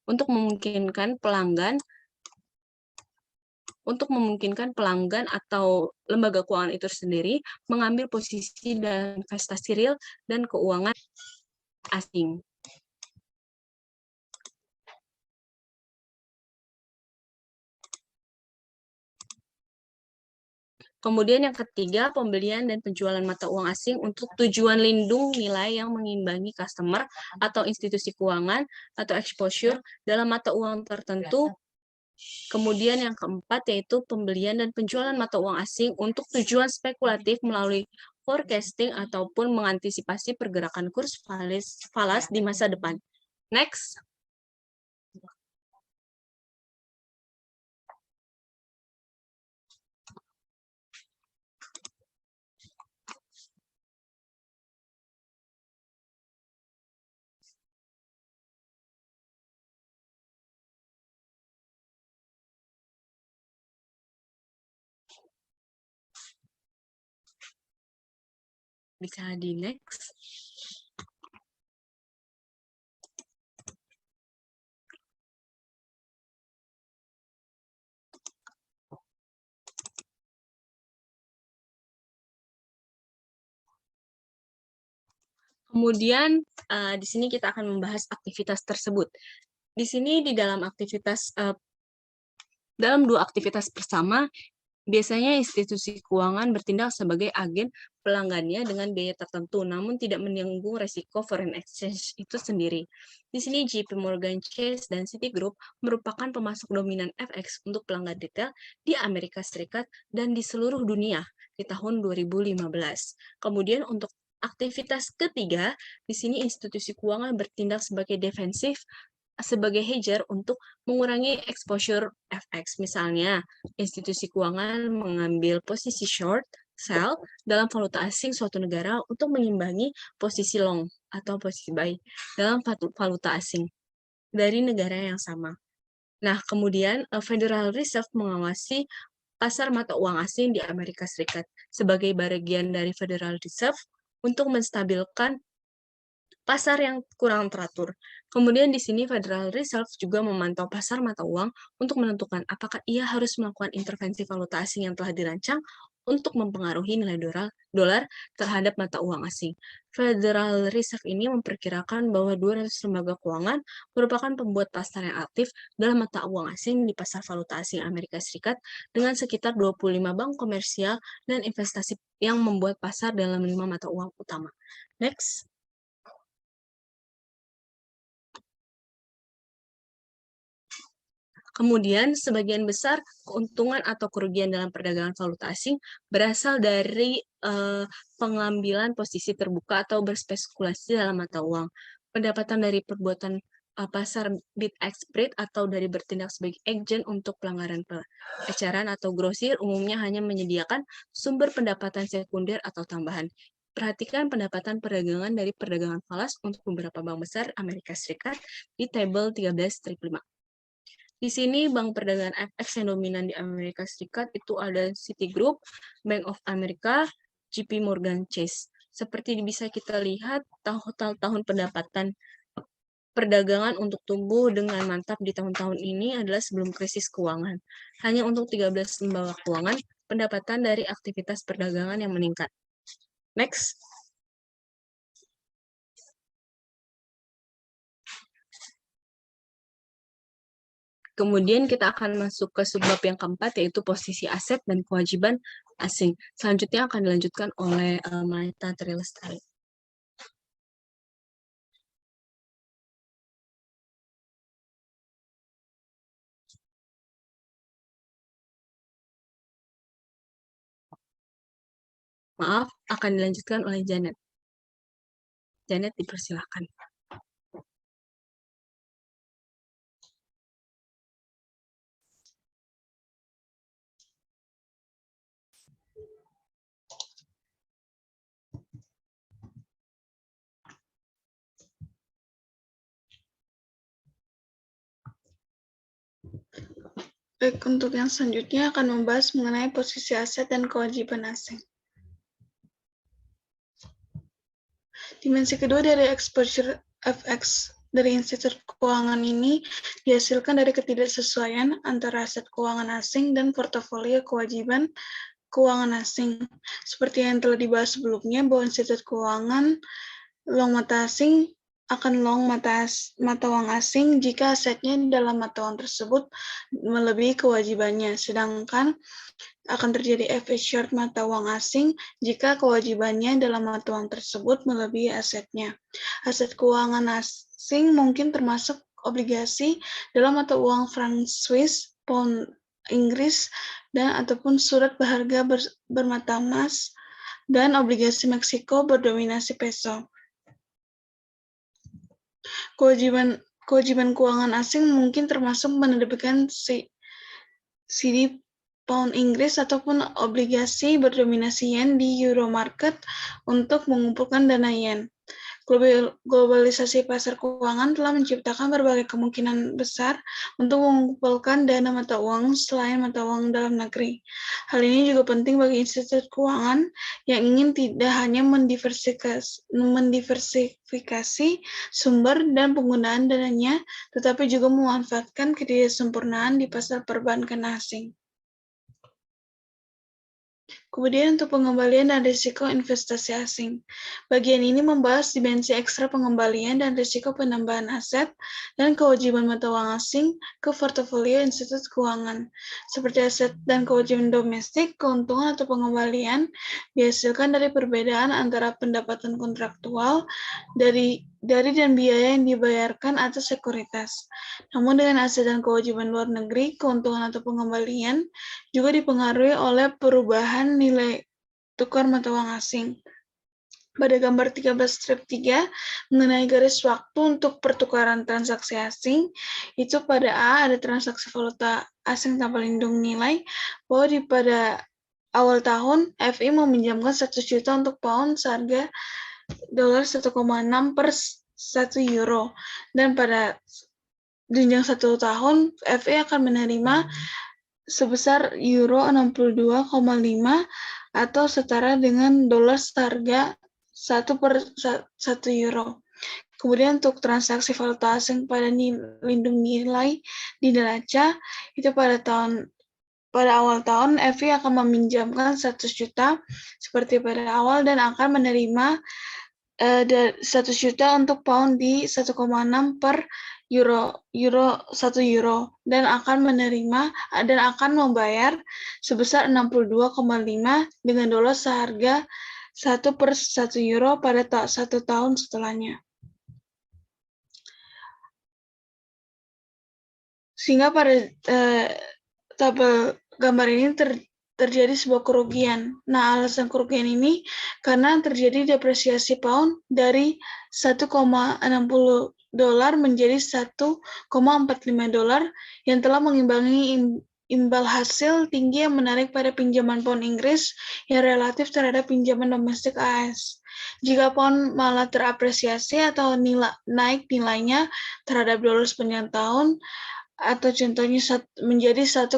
Speaker 3: untuk memungkinkan pelanggan atau lembaga keuangan itu sendiri mengambil posisi dan investasi real dan keuangan asing. Kemudian yang ketiga, pembelian dan penjualan mata uang asing untuk tujuan lindung nilai yang mengimbangi customer atau institusi keuangan atau exposure dalam mata uang tertentu. Kemudian yang keempat yaitu pembelian dan penjualan mata uang asing untuk tujuan spekulatif melalui forecasting ataupun mengantisipasi pergerakan kurs falas di masa depan. Next. Bisa di next. Kemudian di sini kita akan membahas aktivitas tersebut. Di sini di dalam dua aktivitas bersama, biasanya institusi keuangan bertindak sebagai agen pelanggannya dengan biaya tertentu, namun tidak menanggung resiko foreign exchange itu sendiri. Di sini JP Morgan Chase dan Citigroup merupakan pemasok dominan FX untuk pelanggan retail di Amerika Serikat dan di seluruh dunia di tahun 2015. Kemudian untuk aktivitas ketiga, di sini institusi keuangan bertindak sebagai defensif, sebagai hedger untuk mengurangi exposure FX. Misalnya, institusi keuangan mengambil posisi short, sell dalam valuta asing suatu negara untuk mengimbangi posisi long atau posisi buy dalam valuta asing dari negara yang sama. Nah, kemudian Federal Reserve mengawasi pasar mata uang asing di Amerika Serikat sebagai bagian dari Federal Reserve untuk menstabilkan pasar yang kurang teratur. Kemudian di sini Federal Reserve juga memantau pasar mata uang untuk menentukan apakah ia harus melakukan intervensi valuta asing yang telah dirancang untuk mempengaruhi nilai dolar terhadap mata uang asing. Federal Reserve ini memperkirakan bahwa 200 lembaga keuangan merupakan pembuat pasar yang aktif dalam mata uang asing di pasar valuta asing Amerika Serikat dengan sekitar 25 bank komersial dan investasi yang membuat pasar dalam 5 mata uang utama. Next. Kemudian, sebagian besar keuntungan atau kerugian dalam perdagangan valuta asing berasal dari pengambilan posisi terbuka atau berspekulasi dalam mata uang. Pendapatan dari perbuatan pasar bid ask spread atau dari bertindak sebagai agent untuk pelanggaran eceran atau grosir umumnya hanya menyediakan sumber pendapatan sekunder atau tambahan. Perhatikan pendapatan perdagangan dari perdagangan falas untuk beberapa bank besar Amerika Serikat di tabel 13-5. Di sini bank perdagangan FX yang dominan di Amerika Serikat itu ada Citigroup, Bank of America, JP Morgan Chase. Seperti bisa kita lihat, tahun pendapatan perdagangan untuk tumbuh dengan mantap di tahun-tahun ini adalah sebelum krisis keuangan. Hanya untuk 13 lembaga keuangan, pendapatan dari aktivitas perdagangan yang meningkat. Next. Kemudian kita akan masuk ke subbab yang keempat, yaitu posisi aset dan kewajiban asing. Selanjutnya akan dilanjutkan oleh Maita Trilestari. Maaf, akan dilanjutkan oleh Janet. Janet, dipersilakan.
Speaker 2: Baik, untuk yang selanjutnya akan membahas mengenai posisi aset dan kewajiban asing. Dimensi kedua dari exposure FX dari institut keuangan ini dihasilkan dari ketidaksesuaian antara aset keuangan asing dan portofolio kewajiban keuangan asing. Seperti yang telah dibahas sebelumnya, bahwa institut keuangan long mata asing akan long mata uang asing jika asetnya dalam mata uang tersebut melebihi kewajibannya, sedangkan akan terjadi FX short mata uang asing jika kewajibannya dalam mata uang tersebut melebihi asetnya. Aset keuangan asing mungkin termasuk obligasi dalam mata uang franc Swiss, pound Inggris, dan ataupun surat berharga bermata emas, dan obligasi Meksiko berdominasi peso. Kewajiban keuangan asing mungkin termasuk menerbitkan CD pound Inggris ataupun obligasi berdominasi yen di euro market untuk mengumpulkan dana yen. Globalisasi pasar keuangan telah menciptakan berbagai kemungkinan besar untuk mengumpulkan dana mata uang selain mata uang dalam negeri. Hal ini juga penting bagi institusi keuangan yang ingin tidak hanya mendiversifikasi sumber dan penggunaan dananya, tetapi juga memanfaatkan ketidaksempurnaan di pasar perbankan asing. Kemudian untuk pengembalian dan risiko investasi asing. Bagian ini membahas dimensi ekstra pengembalian dan risiko penambahan aset dan kewajiban mata uang asing ke portofolio institusi keuangan. Seperti aset dan kewajiban domestik, keuntungan atau pengembalian dihasilkan dari perbedaan antara pendapatan kontraktual dari dan biaya yang dibayarkan atas sekuritas. Namun dengan aset dan kewajiban luar negeri, keuntungan atau pengembalian juga dipengaruhi oleh perubahan nilai tukar mata uang asing. Pada gambar 13 strip 3 mengenai garis waktu untuk pertukaran transaksi asing, itu pada A ada transaksi valuta asing tanpa lindung nilai, bahwa pada awal tahun FI meminjamkan 1 juta untuk pound seharga dolar 1,6 per 1 euro, dan pada jenjang 1 tahun FI akan menerima sebesar euro 62,5 atau setara dengan dolar seharga 1 per 1 euro. Kemudian untuk transaksi valuta asing pada lindung nilai di neraca, itu pada awal tahun FI akan meminjamkan 100 juta seperti pada awal dan akan menerima 1 juta untuk pound di 1,6 per euro 1 euro dan akan membayar sebesar 62,5 dengan dolar seharga 1 per 1 euro pada 1 tahun setelahnya. Sehingga pada tabel gambar ini terjadi sebuah kerugian. Nah, alasan kerugian ini karena terjadi depresiasi pound dari 1,60 dolar menjadi 1,45 dolar yang telah mengimbangi imbal hasil tinggi yang menarik pada pinjaman pound Inggris yang relatif terhadap pinjaman domestik AS. Jika pound malah terapresiasi atau naik nilainya terhadap dolar sepanjang tahun, atau contohnya menjadi 1,70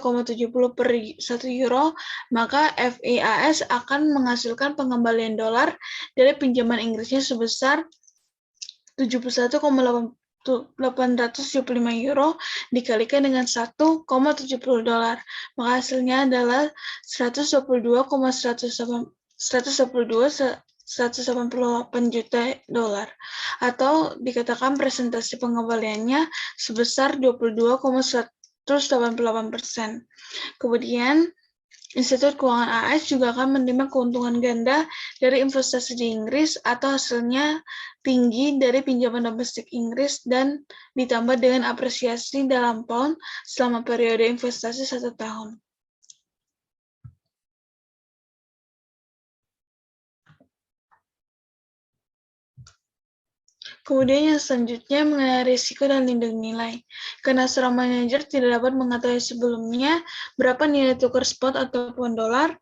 Speaker 2: per 1 euro, maka FIAS akan menghasilkan pengembalian dolar dari pinjaman Inggrisnya sebesar 71,875 euro dikalikan dengan 1,70 dolar. Maka hasilnya adalah 188 juta dolar, atau dikatakan presentasi pengembaliannya sebesar 22,188%. Kemudian Institut Keuangan AS juga akan menerima keuntungan ganda dari investasi di Inggris atau hasilnya tinggi dari pinjaman domestik Inggris dan ditambah dengan apresiasi dalam pound selama periode investasi 1 tahun. Kemudian yang selanjutnya mengenai risiko dan lindung nilai. Karena seorang manajer tidak dapat mengetahui sebelumnya berapa nilai tukar spot ataupun dolar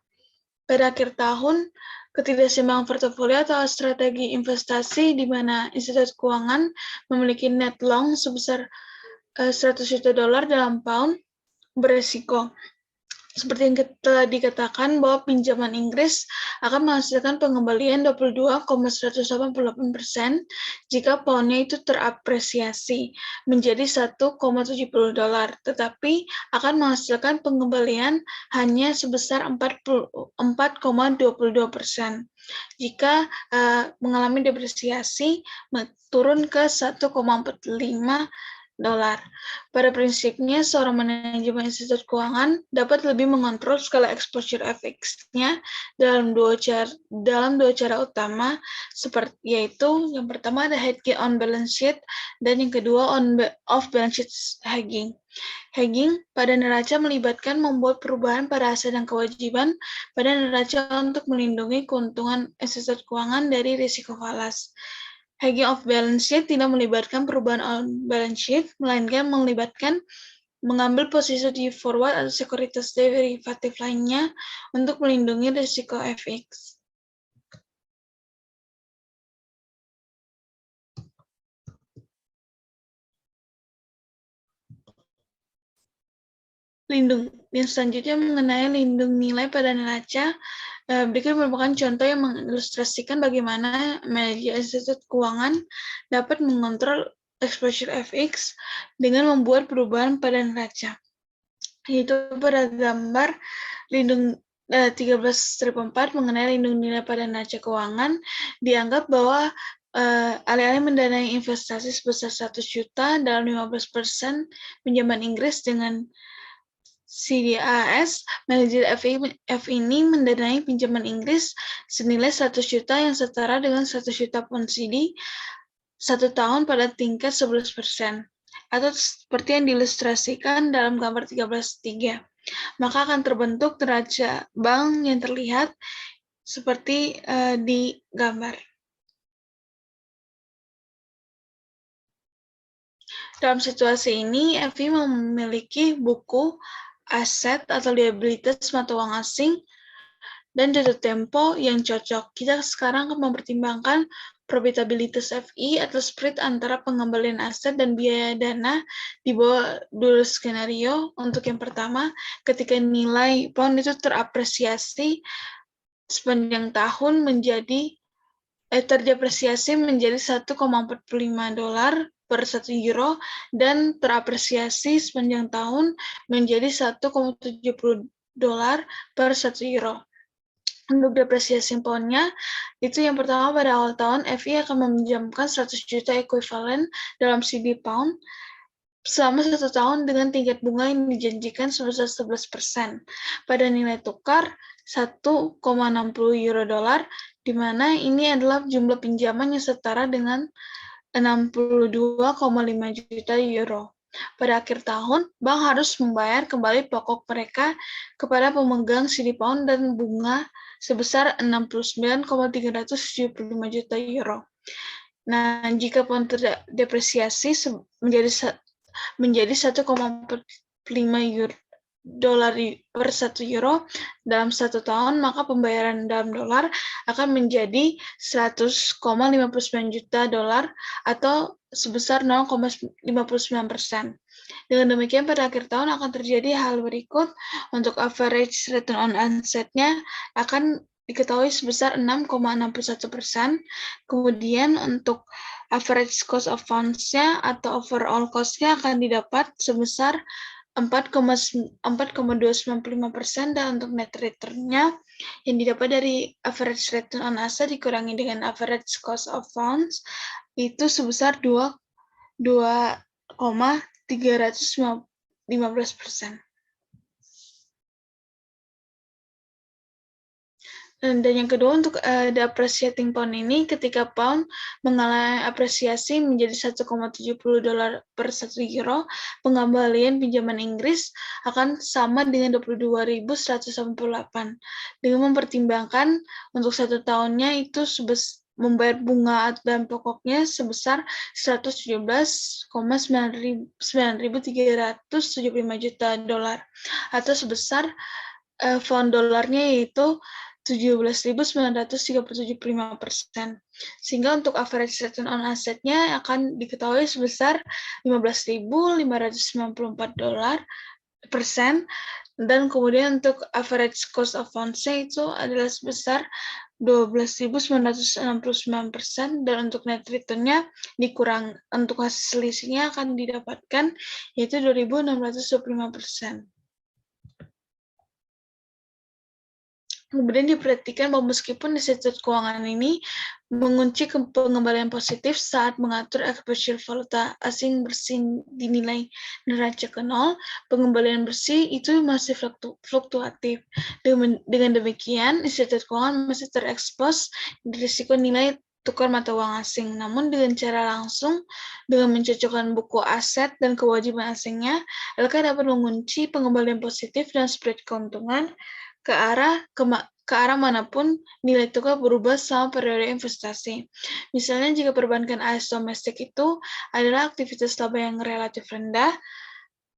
Speaker 2: pada akhir tahun, ketidakseimbangan portofolio atau strategi investasi di mana institusi keuangan memiliki net long sebesar 100 juta dolar dalam pound beresiko. Seperti yang telah dikatakan bahwa pinjaman Inggris akan menghasilkan pengembalian 22,188% jika poundnya itu terapresiasi menjadi 1,70 dolar, tetapi akan menghasilkan pengembalian hanya sebesar 4,22% jika mengalami depresiasi turun ke 1,45 dolar. Pada prinsipnya, seorang manajemen institusi keuangan dapat lebih mengontrol skala exposure FX-nya dalam dua cara utama, yaitu yang pertama ada hedging on balance sheet dan yang kedua off balance sheet hedging. Hedging pada neraca melibatkan membuat perubahan pada aset dan kewajiban pada neraca untuk melindungi keuntungan institusi keuangan dari risiko falas. Hedging off balance sheet tidak melibatkan perubahan on balance sheet, melainkan melibatkan mengambil posisi di forward atau sekuritas derivatif lainnya untuk melindungi risiko FX. Yang selanjutnya mengenai lindung nilai pada neraca. Berikut merupakan contoh yang mengilustrasikan bagaimana manajer institusi keuangan dapat mengontrol exposure FX dengan membuat perubahan pada neraca. Yaitu pada gambar lindung 13.4 mengenai lindung nilai pada neraca keuangan dianggap bahwa alih-alih mendanai investasi sebesar 100 juta dalam 15% pinjaman Inggris dengan CDAS, manajer F ini mendanai pinjaman Inggris senilai 100 juta yang setara dengan 100 juta pound CD 1 tahun pada tingkat 11%, atau seperti yang diilustrasikan dalam gambar 13.3. Maka akan terbentuk neraca bank yang terlihat seperti di gambar. Dalam situasi ini, FI memiliki buku aset atau liabilitas mata uang asing dan jatuh tempo yang cocok. Kita sekarang akan mempertimbangkan profitabilitas FI atau spread antara pengembalian aset dan biaya dana di bawah dua skenario. Untuk yang pertama, ketika nilai pound itu terapresiasi sepanjang tahun terdepresiasi menjadi 1,45 dolar per 1 euro dan terapresiasi sepanjang tahun menjadi 1,70 dolar per 1 euro. Untuk depresiasi poundnya, itu yang pertama pada awal tahun, FI akan meminjamkan 100 juta ekuivalen dalam CD pound selama 1 tahun dengan tingkat bunga yang dijanjikan sebesar 11% pada nilai tukar 1,60 euro dolar, di mana ini adalah jumlah pinjaman yang setara dengan 62,5 juta euro. Pada akhir tahun, bank harus membayar kembali pokok mereka kepada pemegang CD pound dan bunga sebesar 69,375 juta euro. Nah, jika pound terdepresiasi menjadi 1,45 dolar per 1 euro dalam 1 tahun, maka pembayaran dalam dolar akan menjadi 100,59 juta dolar atau sebesar 0,59%. Dengan demikian, pada akhir tahun akan terjadi hal berikut. Untuk average return on asset-nya akan diketahui sebesar 6,61%. Kemudian untuk average cost of funds-nya atau overall cost-nya akan didapat sebesar 4,295% dan untuk net return-nya yang didapat dari average return on asset dikurangi dengan average cost of funds itu sebesar 2,315%. Dan yang kedua, untuk depreciating pound ini, ketika pound mengalami apresiasi menjadi 1,70 dolar per 1 euro, pengembalian pinjaman Inggris akan sama dengan 22.188. Dengan mempertimbangkan untuk 1 tahunnya itu membayar bunga dan pokoknya sebesar 117,9.375 juta dolar, atau sebesar pound dolarnya yaitu 17.937,5%. Sehingga untuk average return on asset-nya akan diketahui sebesar 15.594 dolar persen, dan kemudian untuk average cost of funds-nya itu adalah sebesar 12.969%, dan untuk net return-nya dikurang untuk hasil selisihnya akan didapatkan yaitu 2.625%. Kemudian diperhatikan bahwa meskipun institut keuangan ini mengunci pengembalian positif saat mengatur exposure valuta asing bersih dinilai neraca ke nol, pengembalian bersih itu masih fluktuatif. Dengan demikian, institut keuangan masih terekspos risiko nilai tukar mata uang asing. Namun dengan cara langsung, dengan mencocokkan buku aset dan kewajiban asingnya, LK dapat mengunci pengembalian positif dan spread keuntungan ke arah manapun nilai tukar berubah selama periode investasi. Misalnya jika perbankan AS domestik itu adalah aktivitas laba yang relatif rendah,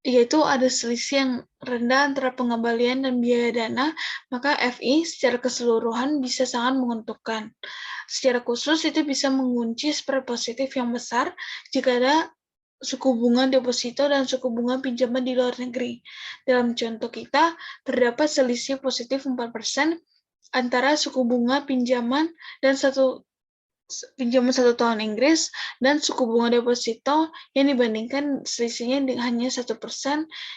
Speaker 2: yaitu ada selisih yang rendah antara pengembalian dan biaya dana, maka FI secara keseluruhan bisa sangat menguntungkan. Secara khusus itu bisa mengunci spread positif yang besar jika ada suku bunga deposito dan suku bunga pinjaman di luar negeri. Dalam contoh kita, terdapat selisih positif 4% antara suku bunga pinjaman dan 1 pinjaman 1 tahun Inggris dan suku bunga deposito yang dibandingkan selisihnya hanya 1%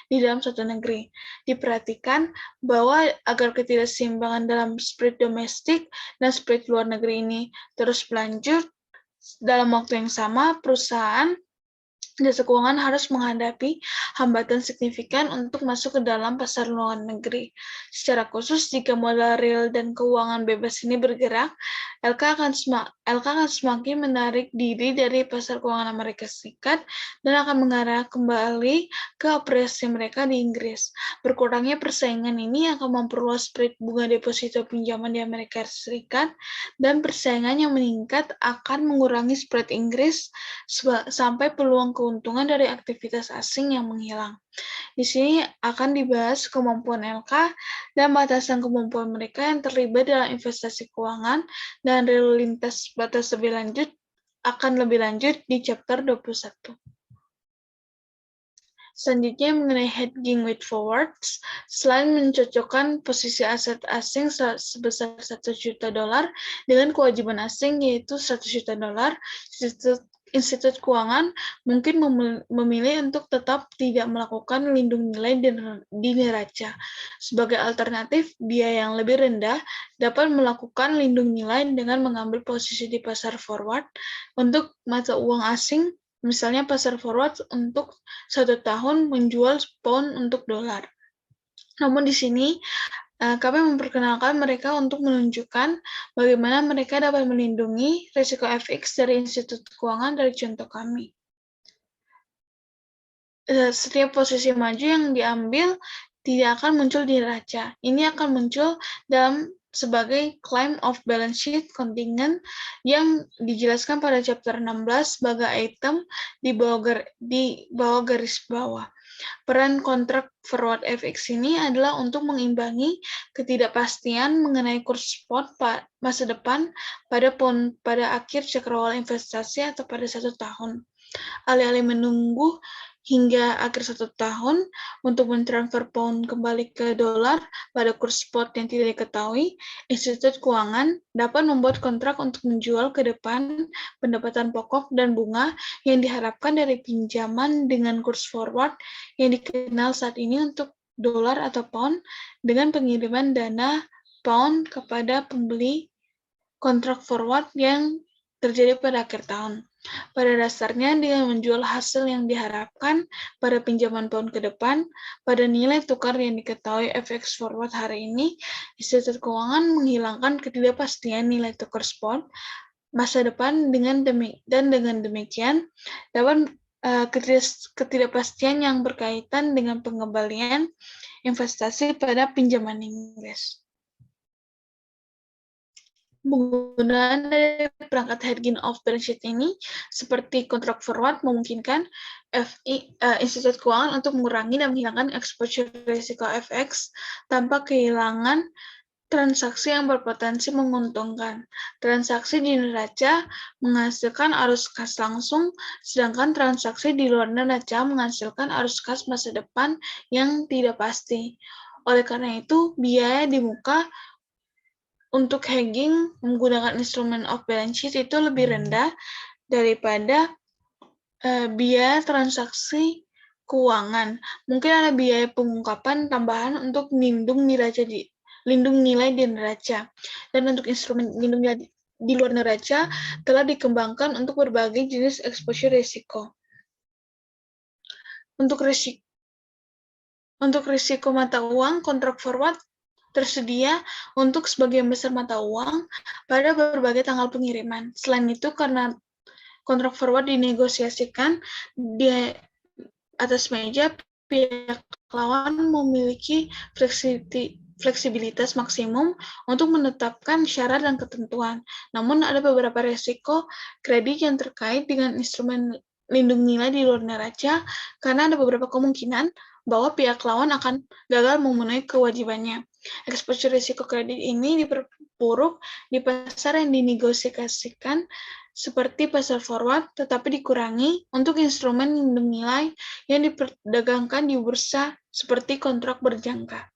Speaker 2: di dalam suatu negeri. Diperhatikan bahwa agar ketidakseimbangan dalam spread domestik dan spread luar negeri ini terus berlanjut, dalam waktu yang sama perusahaan jasa keuangan harus menghadapi hambatan signifikan untuk masuk ke dalam pasar luar negeri. Secara khusus, jika modal real dan keuangan bebas ini bergerak, LK akan semakin menarik diri dari pasar keuangan Amerika Serikat dan akan mengarah kembali ke operasi mereka di Inggris. Berkurangnya persaingan ini akan memperluas spread bunga deposito pinjaman di Amerika Serikat, dan persaingan yang meningkat akan mengurangi spread Inggris sampai peluang keuntungan dari aktivitas asing yang menghilang. Di sini akan dibahas kemampuan LK dan batasan kemampuan mereka yang terlibat dalam investasi keuangan dan lalu lintas batas lebih lanjut di chapter 21. Selanjutnya mengenai hedging with forwards, selain mencocokkan posisi aset asing sebesar $1 juta dengan kewajiban asing yaitu $100 juta, institut keuangan mungkin memilih untuk tetap tidak melakukan lindung nilai di neraca. Sebagai alternatif, biaya yang lebih rendah dapat melakukan lindung nilai dengan mengambil posisi di pasar forward untuk mata uang asing, misalnya pasar forward untuk 1 tahun menjual pound untuk dolar. Namun di sini kami memperkenalkan mereka untuk menunjukkan bagaimana mereka dapat melindungi risiko FX dari institut keuangan dari contoh kami. Setiap posisi maju yang diambil tidak akan muncul di neraca. Ini akan muncul sebagai claim of balance sheet contingent yang dijelaskan pada chapter 16 sebagai item di bawah garis bawah. Peran kontrak forward FX ini adalah untuk mengimbangi ketidakpastian mengenai kurs spot masa depan pada akhir cakrawala investasi atau pada 1 tahun. Alih-alih menunggu hingga akhir 1 tahun untuk mentransfer pound kembali ke dolar pada kurs spot yang tidak diketahui, institut keuangan dapat membuat kontrak untuk menjual ke depan pendapatan pokok dan bunga yang diharapkan dari pinjaman dengan kurs forward yang dikenal saat ini untuk dolar atau pound dengan pengiriman dana pound kepada pembeli kontrak forward yang terjadi pada akhir tahun. Pada dasarnya, dengan menjual hasil yang diharapkan pada pinjaman pound ke depan, pada nilai tukar yang diketahui FX forward hari ini, institut keuangan menghilangkan ketidakpastian nilai tukar spot masa depan dengan demikian dapat ketidakpastian yang berkaitan dengan pengembalian investasi pada pinjaman Inggris. Penggunaan dari perangkat hedging off balance sheet ini seperti kontrak forward memungkinkan institut keuangan untuk mengurangi dan menghilangkan exposure risiko FX tanpa kehilangan transaksi yang berpotensi menguntungkan. Transaksi di neraca menghasilkan arus kas langsung, sedangkan transaksi di luar neraca menghasilkan arus kas masa depan yang tidak pasti. Oleh karena itu, biaya di muka untuk hedging menggunakan instrumen off balance sheet itu lebih rendah daripada biaya transaksi keuangan. Mungkin ada biaya pengungkapan tambahan untuk lindung nilai di neraca. Dan untuk instrumen lindung nilai di luar neraca telah dikembangkan untuk berbagai jenis exposure risiko. Untuk risiko mata uang, kontrak forward tersedia untuk sebagian besar mata uang pada berbagai tanggal pengiriman. Selain itu, karena kontrak forward dinegosiasikan di atas meja, pihak lawan memiliki fleksibilitas maksimum untuk menetapkan syarat dan ketentuan. Namun, ada beberapa risiko kredit yang terkait dengan instrumen lindung nilai di luar neraca karena ada beberapa kemungkinan bahwa pihak lawan akan gagal memenuhi kewajibannya. Exposure risiko kredit ini diperburuk di pasar yang dinegosiasikan seperti pasar forward, tetapi dikurangi untuk instrumen lindung nilai yang diperdagangkan di bursa seperti kontrak berjangka.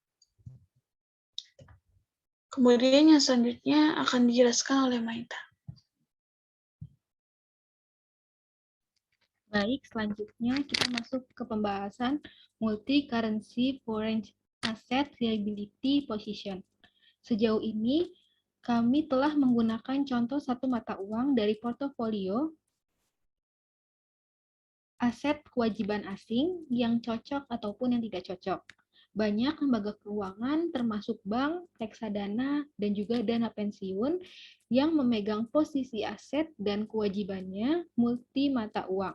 Speaker 2: Kemudian yang selanjutnya akan dijelaskan oleh Maita.
Speaker 4: Baik, selanjutnya kita masuk ke pembahasan multi-currency foreign asset liability position. Sejauh ini, kami telah menggunakan contoh satu mata uang dari portofolio aset kewajiban asing yang cocok ataupun yang tidak cocok. Banyak lembaga keuangan termasuk bank, reksadana, dan juga dana pensiun yang memegang posisi aset dan kewajibannya multi mata uang.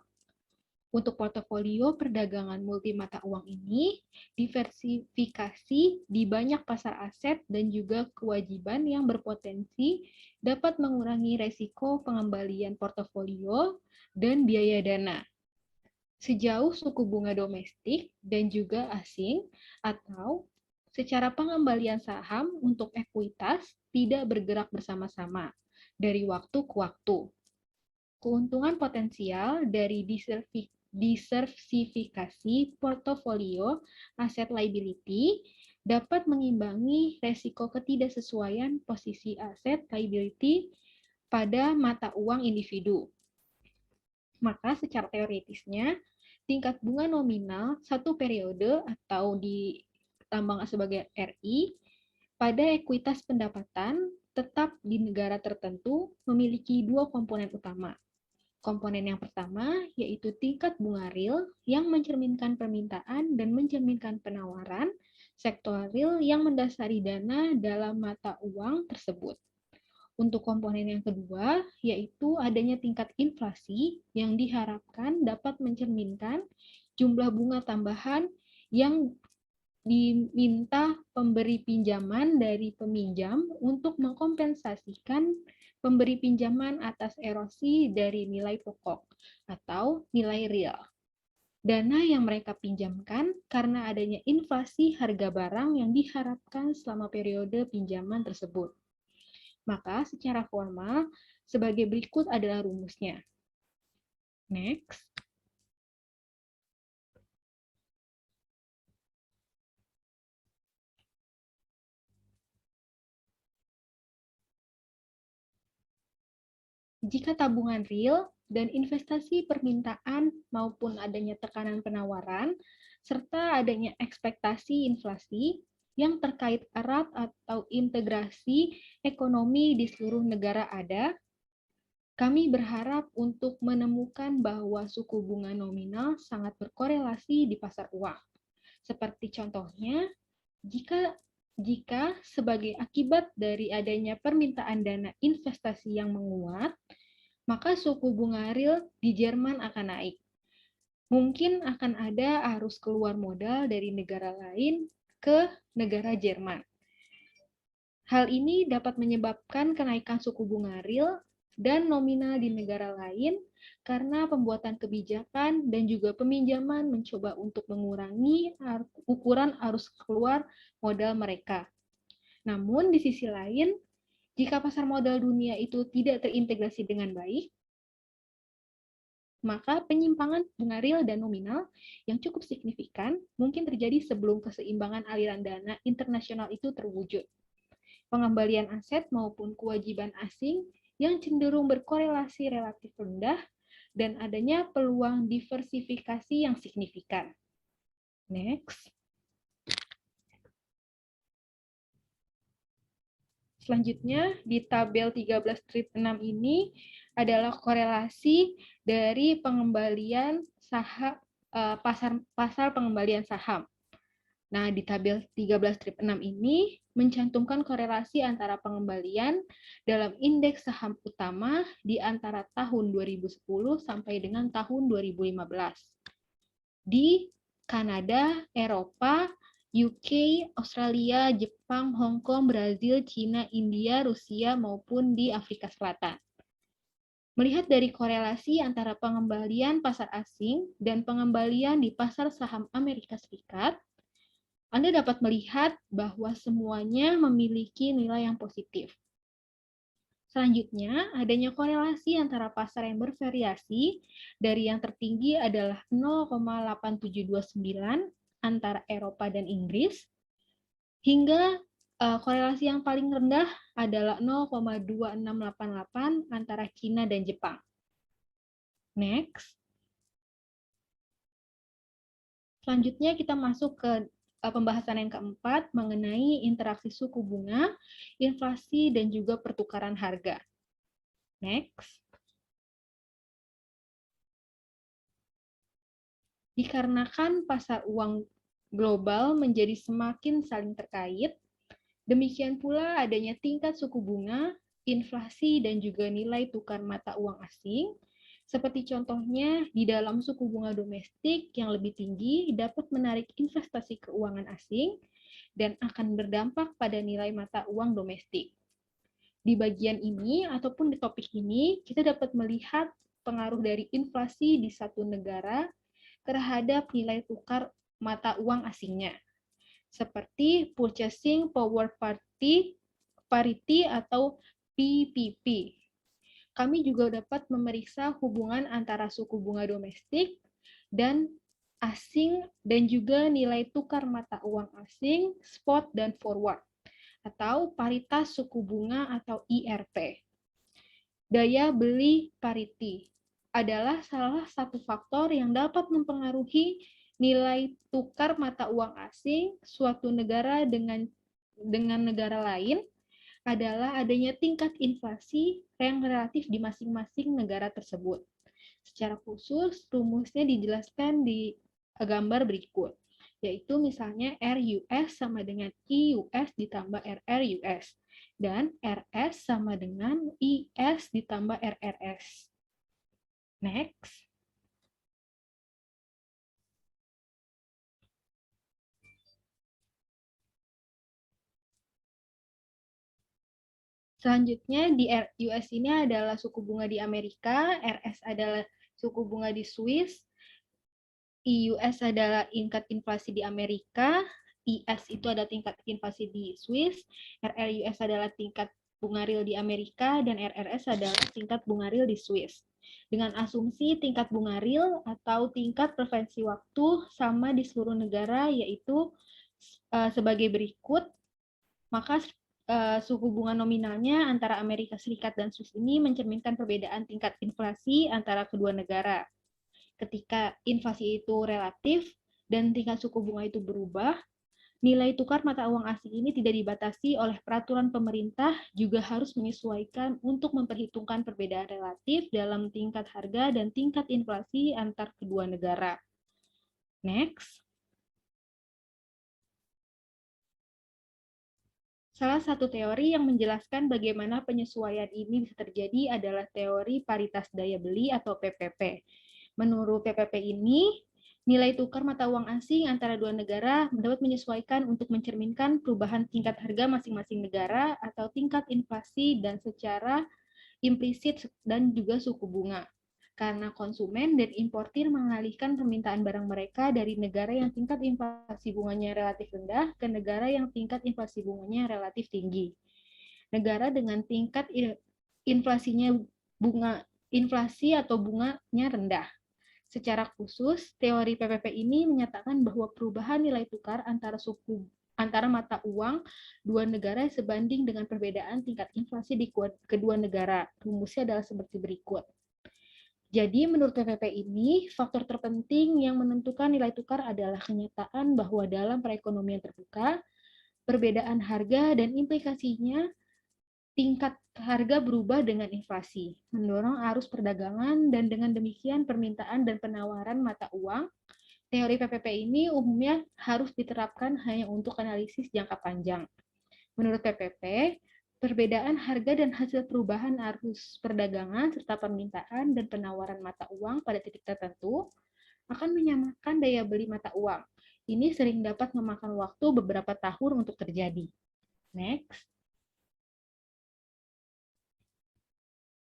Speaker 4: Untuk portofolio perdagangan multi mata uang ini diversifikasi di banyak pasar aset dan juga kewajiban yang berpotensi dapat mengurangi resiko pengembalian portofolio dan biaya dana. Sejauh suku bunga domestik dan juga asing atau secara pengembalian saham untuk ekuitas tidak bergerak bersama-sama dari waktu ke waktu. Keuntungan potensial dari diversifikasi portofolio aset liability dapat mengimbangi resiko ketidaksesuaian posisi aset liability pada mata uang individu. Maka secara teoritisnya, tingkat bunga nominal satu periode atau ditambang sebagai RI pada ekuitas pendapatan tetap di negara tertentu memiliki dua komponen utama. Komponen yang pertama yaitu tingkat bunga real yang mencerminkan permintaan dan mencerminkan penawaran sektor real yang mendasari dana dalam mata uang tersebut. Untuk komponen yang kedua, yaitu adanya tingkat inflasi yang diharapkan dapat mencerminkan jumlah bunga tambahan yang diminta pemberi pinjaman dari peminjam untuk mengkompensasikan pemberi pinjaman atas erosi dari nilai pokok atau nilai real. Dana yang mereka pinjamkan karena adanya inflasi harga barang yang diharapkan selama periode pinjaman tersebut. Maka secara formal, sebagai berikut adalah rumusnya. Next. Jika tabungan real dan investasi permintaan maupun adanya tekanan penawaran, serta adanya ekspektasi inflasi yang terkait erat atau integrasi ekonomi di seluruh negara ada, kami berharap untuk menemukan bahwa suku bunga nominal sangat berkorelasi di pasar uang. Seperti contohnya, jika sebagai akibat dari adanya permintaan dana investasi yang menguat, maka suku bunga real di Jerman akan naik. Mungkin akan ada arus keluar modal dari negara lain ke negara Jerman. Hal ini dapat menyebabkan kenaikan suku bunga real dan nominal di negara lain karena pembuatan kebijakan dan juga peminjaman mencoba untuk mengurangi ukuran arus keluar modal mereka. Namun di sisi lain, jika pasar modal dunia itu tidak terintegrasi dengan baik, maka penyimpangan bunga real dan nominal yang cukup signifikan mungkin terjadi sebelum keseimbangan aliran dana internasional itu terwujud. Pengembalian aset maupun kewajiban asing yang cenderung berkorelasi relatif rendah dan adanya peluang diversifikasi yang signifikan. Next. Selanjutnya, di tabel 13-6 ini adalah korelasi dari pengembalian saham, pasar pengembalian saham. Nah, di tabel 13-6 ini mencantumkan korelasi antara pengembalian dalam indeks saham utama di antara tahun 2010 sampai dengan tahun 2015. Di Kanada, Eropa, UK, Australia, Jepang, Hong Kong, Brazil, China, India, Rusia, maupun di Afrika Selatan. Melihat dari korelasi antara pengembalian pasar asing dan pengembalian di pasar saham Amerika Serikat, Anda dapat melihat bahwa semuanya memiliki nilai yang positif. Selanjutnya, adanya korelasi antara pasar yang bervariasi dari yang tertinggi adalah 0,8729 antara Eropa dan Inggris, hingga korelasi yang paling rendah adalah 0,2688 antara Cina dan Jepang. Next. Selanjutnya kita masuk ke pembahasan yang keempat mengenai interaksi suku bunga, inflasi, dan juga pertukaran harga. Next. Dikarenakan pasar uang global menjadi semakin saling terkait, demikian pula adanya tingkat suku bunga, inflasi, dan juga nilai tukar mata uang asing, seperti contohnya di dalam suku bunga domestik yang lebih tinggi dapat menarik investasi keuangan asing dan akan berdampak pada nilai mata uang domestik. Di bagian ini ataupun di topik ini, kita dapat melihat pengaruh dari inflasi di satu negara terhadap nilai tukar mata uang asingnya, seperti Purchasing Power Parity atau PPP. Kami juga dapat memeriksa hubungan antara suku bunga domestik dan asing dan juga nilai tukar mata uang asing, spot dan forward, atau paritas suku bunga atau IRP. Daya beli parity adalah salah satu faktor yang dapat mempengaruhi nilai tukar mata uang asing suatu negara dengan negara lain adalah adanya tingkat inflasi yang relatif di masing-masing negara tersebut. Secara khusus, rumusnya dijelaskan di gambar berikut, yaitu misalnya RUS sama dengan IUS ditambah RRUS, dan RS sama dengan IS ditambah RRS. Next. Selanjutnya di US ini adalah suku bunga di Amerika, RS adalah suku bunga di Swiss, IUS adalah tingkat inflasi di Amerika, IS itu adalah tingkat inflasi di Swiss, RRUS adalah tingkat bunga real di Amerika, dan RRS adalah tingkat bunga real di Swiss. Dengan asumsi tingkat bunga real atau tingkat preferensi waktu sama di seluruh negara, yaitu sebagai berikut, maka suku bunga nominalnya antara Amerika Serikat dan Swiss ini mencerminkan perbedaan tingkat inflasi antara kedua negara. Ketika inflasi itu relatif dan tingkat suku bunga itu berubah, nilai tukar mata uang asing ini tidak dibatasi oleh peraturan pemerintah, juga harus menyesuaikan untuk memperhitungkan perbedaan relatif dalam tingkat harga dan tingkat inflasi antar kedua negara. Next. Salah satu teori yang menjelaskan bagaimana penyesuaian ini bisa terjadi adalah teori paritas daya beli atau PPP. Menurut PPP ini, nilai tukar mata uang asing antara dua negara dapat menyesuaikan untuk mencerminkan perubahan tingkat harga masing-masing negara atau tingkat inflasi dan secara implisit dan juga suku bunga. Karena konsumen dan importir mengalihkan permintaan barang mereka dari negara yang tingkat inflasi bunganya relatif rendah ke negara yang tingkat inflasi bunganya relatif tinggi. Negara dengan tingkat inflasi atau bunganya rendah. Secara khusus, teori PPP ini menyatakan bahwa perubahan nilai tukar antara mata uang dua negara sebanding dengan perbedaan tingkat inflasi di kedua negara. Rumusnya adalah seperti berikut. Jadi, menurut PPP ini, faktor terpenting yang menentukan nilai tukar adalah kenyataan bahwa dalam perekonomian terbuka, perbedaan harga dan implikasinya tingkat harga berubah dengan inflasi, mendorong arus perdagangan, dan dengan demikian permintaan dan penawaran mata uang. Teori PPP ini umumnya harus diterapkan hanya untuk analisis jangka panjang. Menurut PPP, perbedaan harga dan hasil perubahan arus perdagangan serta permintaan dan penawaran mata uang pada titik tertentu akan menyamakan daya beli mata uang. Ini sering dapat memakan waktu beberapa tahun untuk terjadi. Next.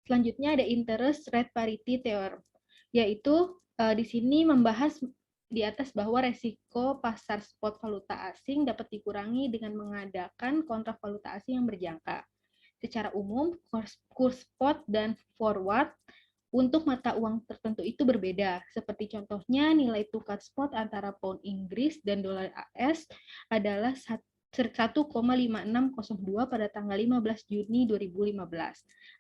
Speaker 4: Selanjutnya ada interest rate parity theorem, yaitu di sini membahas di atas bahwa resiko pasar spot valuta asing dapat dikurangi dengan mengadakan kontrak valuta asing yang berjangka. Secara umum, kurs spot dan forward untuk mata uang tertentu itu berbeda. Seperti contohnya nilai tukar spot antara pound Inggris dan dolar AS adalah 1,5602 pada tanggal 15 Juni 2015.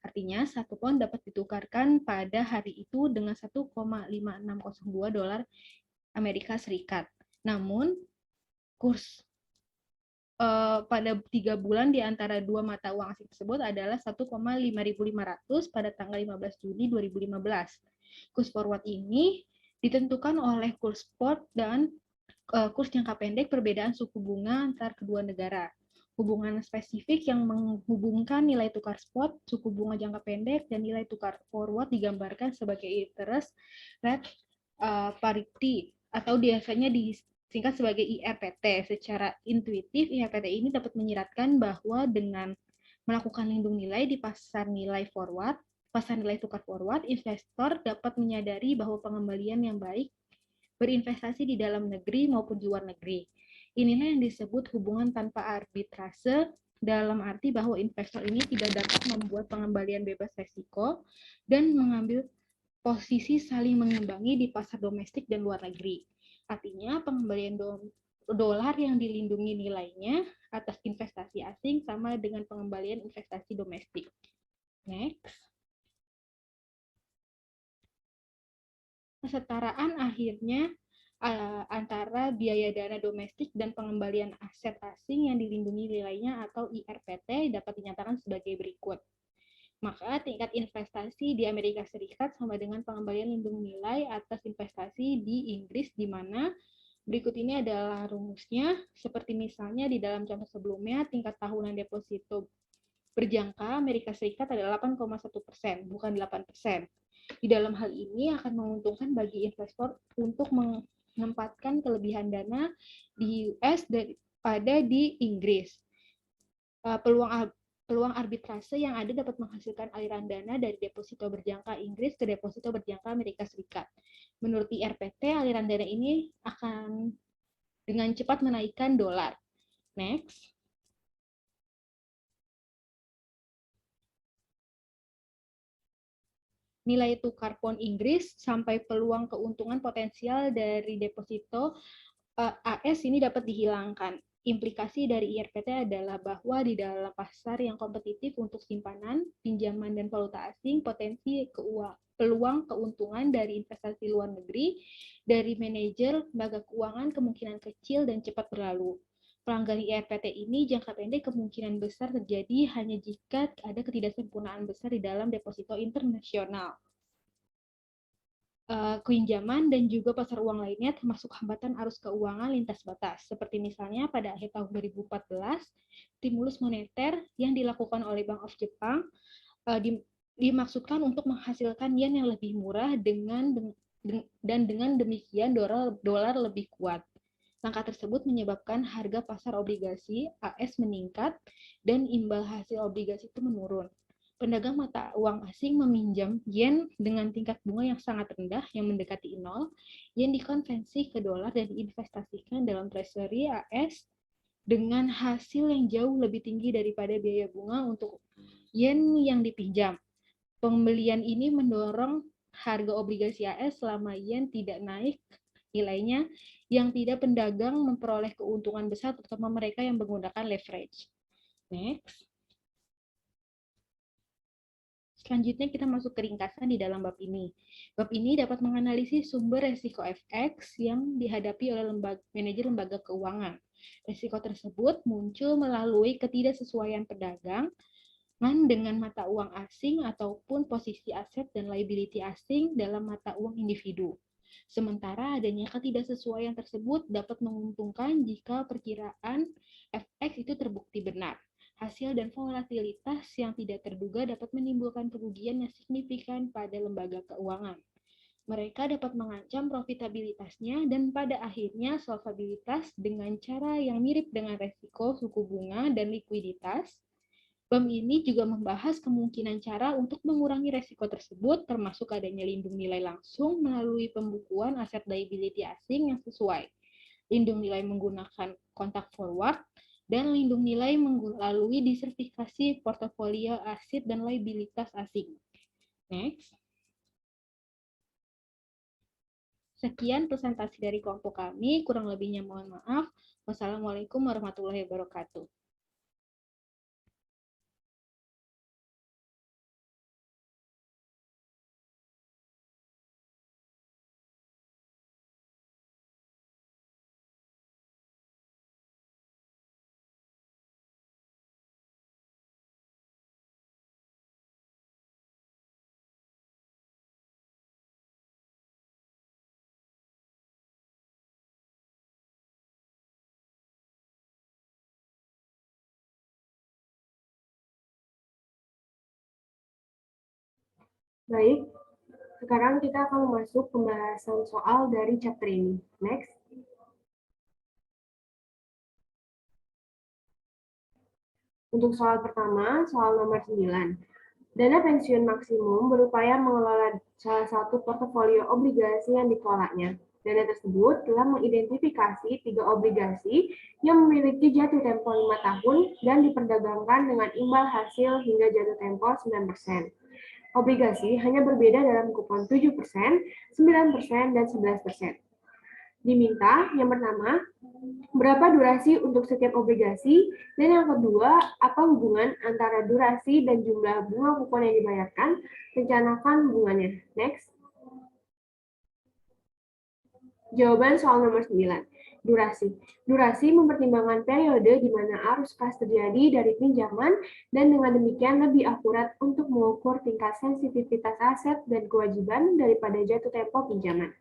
Speaker 4: Artinya, 1 pound dapat ditukarkan pada hari itu dengan 1,5602 dolar Amerika Serikat. Namun, kurs pada 3 bulan di antara dua mata uang asing tersebut adalah 1,5500 pada tanggal 15 Juni 2015. Kurs forward ini ditentukan oleh kurs spot dan kurs jangka pendek perbedaan suku bunga antar kedua negara. Hubungan spesifik yang menghubungkan nilai tukar spot, suku bunga jangka pendek, dan nilai tukar forward digambarkan sebagai interest rate parity atau biasanya disingkat sebagai IRPT. Secara intuitif, IRPT ini dapat menyiratkan bahwa dengan melakukan lindung nilai di pasar nilai tukar forward, investor dapat menyadari bahwa pengembalian yang baik berinvestasi di dalam negeri maupun di luar negeri. Inilah yang disebut hubungan tanpa arbitrase, dalam arti bahwa investor ini tidak dapat membuat pengembalian bebas resiko dan mengambil posisi saling mengimbangi di pasar domestik dan luar negeri. Artinya pengembalian dolar yang dilindungi nilainya atas investasi asing sama dengan pengembalian investasi domestik. Next. Kesetaraan akhirnya antara biaya dana domestik dan pengembalian aset asing yang dilindungi nilainya atau IRPT dapat dinyatakan sebagai berikut. Maka tingkat investasi di Amerika Serikat sama dengan pengembalian lindung nilai atas investasi di Inggris, di mana berikut ini adalah rumusnya, seperti misalnya di dalam contoh sebelumnya, tingkat tahunan deposito berjangka Amerika Serikat adalah 8,1%, bukan 8%. Di dalam hal ini akan menguntungkan bagi investor untuk menempatkan kelebihan dana di US daripada di Inggris. Peluang arbitrase yang ada dapat menghasilkan aliran dana dari deposito berjangka Inggris ke deposito berjangka Amerika Serikat. Menurut IRPT, aliran dana ini akan dengan cepat menaikkan dolar. Next. Nilai tukar pound Inggris sampai peluang keuntungan potensial dari deposito AS ini dapat dihilangkan. Implikasi dari IRPT adalah bahwa di dalam pasar yang kompetitif untuk simpanan, pinjaman, dan valuta asing, potensi peluang keuntungan dari investasi luar negeri dari manajer lembaga keuangan kemungkinan kecil dan cepat berlalu. Pelanggaran IRPT ini jangka pendek kemungkinan besar terjadi hanya jika ada ketidaksempurnaan besar di dalam deposito internasional. Pinjaman dan juga pasar uang lainnya termasuk hambatan arus keuangan lintas batas. Seperti misalnya pada akhir tahun 2014, stimulus moneter yang dilakukan oleh Bank of Japan dimaksudkan untuk menghasilkan yen yang lebih murah dan dengan demikian dolar lebih kuat. Langkah tersebut menyebabkan harga pasar obligasi AS meningkat dan imbal hasil obligasi itu menurun. Pedagang mata uang asing meminjam yen dengan tingkat bunga yang sangat rendah yang mendekati 0. Yen dikonversi ke dolar dan diinvestasikan dalam treasury AS dengan hasil yang jauh lebih tinggi daripada biaya bunga untuk yen yang dipinjam. Pembelian ini mendorong harga obligasi AS selama yen tidak naik nilainya, yang tidak pedagang memperoleh keuntungan besar, terutama mereka yang menggunakan leverage. Next. Selanjutnya kita masuk ke ringkasan di dalam bab ini. Bab ini dapat menganalisis sumber resiko FX yang dihadapi oleh manajer lembaga keuangan. Resiko tersebut muncul melalui ketidaksesuaian perdagangan dengan mata uang asing ataupun posisi aset dan liability asing dalam mata uang individu. Sementara adanya ketidaksesuaian tersebut dapat menguntungkan jika perkiraan FX itu terbukti benar. Hasil dan volatilitas yang tidak terduga dapat menimbulkan kerugian yang signifikan pada lembaga keuangan. Mereka dapat mengancam profitabilitasnya dan pada akhirnya solvabilitas dengan cara yang mirip dengan resiko suku bunga dan likuiditas. Bab ini juga membahas kemungkinan cara untuk mengurangi resiko tersebut, termasuk adanya lindung nilai langsung melalui pembukuan aset liability asing yang sesuai, lindung nilai menggunakan kontak forward, dan lindung nilai melalui diversifikasi portofolio aset dan liabilitas asing. Next. Sekian presentasi dari kelompok kami, kurang lebihnya mohon maaf. Wassalamualaikum warahmatullahi wabarakatuh.
Speaker 1: Baik, sekarang kita akan masuk pembahasan soal dari chapter ini. Next. Untuk soal pertama, soal nomor 9. Dana pensiun maksimum berupaya mengelola salah satu portofolio obligasi yang dikelolanya. Dana tersebut telah mengidentifikasi 3 obligasi yang memiliki jatuh tempo 5 tahun dan diperdagangkan dengan imbal hasil hingga jatuh tempo 9%. Obligasi hanya berbeda dalam kupon 7%, 9%, dan 11%. Diminta yang pertama, berapa durasi untuk setiap obligasi, dan yang kedua, apa hubungan antara durasi dan jumlah bunga kupon yang dibayarkan, rencanakan hubungannya. Next. Jawaban soal nomor 9. Durasi. Durasi mempertimbangkan periode di mana arus kas terjadi dari pinjaman dan dengan demikian lebih akurat untuk mengukur tingkat sensitivitas aset dan kewajiban daripada jatuh tempo pinjaman.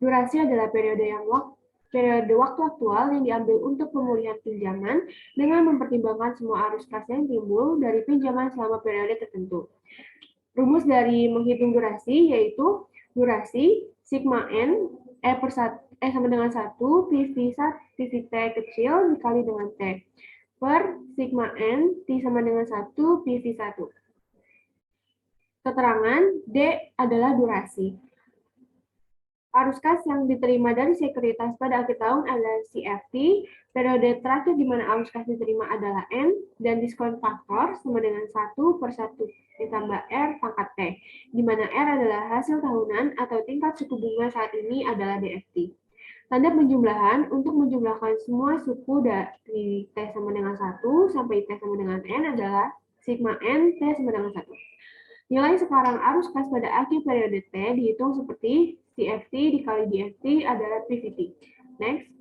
Speaker 1: Durasi adalah periode waktu aktual yang diambil untuk pemulihan pinjaman dengan mempertimbangkan semua arus kas yang timbul dari pinjaman selama periode tertentu. Rumus dari menghitung durasi yaitu durasi sigma n sama dengan 1 PV T kecil dikali dengan T per sigma n T sama dengan 1 PV1. Keterangan D adalah durasi. Arus kas yang diterima dari sekuritas pada akhir tahun adalah CFT, periode terakhir di mana arus kas diterima adalah N, dan diskon faktor sama dengan 1 per 1 ditambah R pangkat T, di mana R adalah hasil tahunan atau tingkat suku bunga saat ini adalah DFT. Tanda penjumlahan untuk menjumlahkan semua suku dari T sama dengan 1 sampai T sama dengan N adalah sigma N T sama dengan 1. Nilai sekarang arus kas pada akhir periode T dihitung seperti CFT dikali DFT adalah PVT. Next.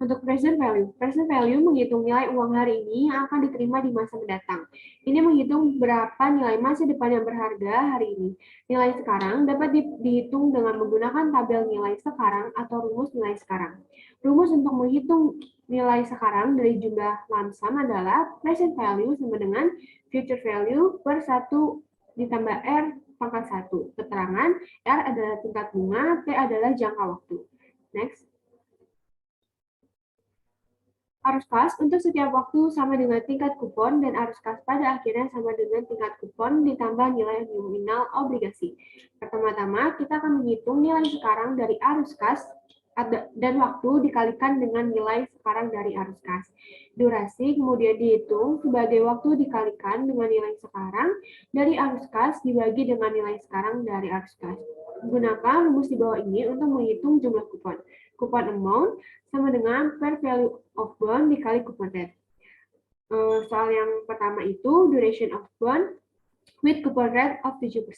Speaker 1: Untuk present value. Present value menghitung nilai uang hari ini yang akan diterima di masa mendatang. Ini menghitung berapa nilai masa depan yang berharga hari ini. Nilai sekarang dapat dihitung dengan menggunakan tabel nilai sekarang atau rumus nilai sekarang. Rumus untuk menghitung nilai sekarang dari jumlah lump sum adalah present value sama dengan future value per 1 ditambah R pangkat 1. Keterangan R adalah tingkat bunga, T adalah jangka waktu. Next. Arus kas untuk setiap waktu sama dengan tingkat kupon dan arus kas pada akhirnya sama dengan tingkat kupon ditambah nilai nominal obligasi. Pertama-tama kita akan menghitung nilai sekarang dari arus kas dan waktu dikalikan dengan nilai sekarang dari arus kas. Durasi kemudian dihitung sebagai waktu dikalikan dengan nilai sekarang dari arus kas dibagi dengan nilai sekarang dari arus kas. Gunakan rumus di bawah ini untuk menghitung jumlah kupon. Coupon amount sama dengan per value of bond dikali coupon rate. Soal yang pertama itu duration of bond with coupon rate of 7%.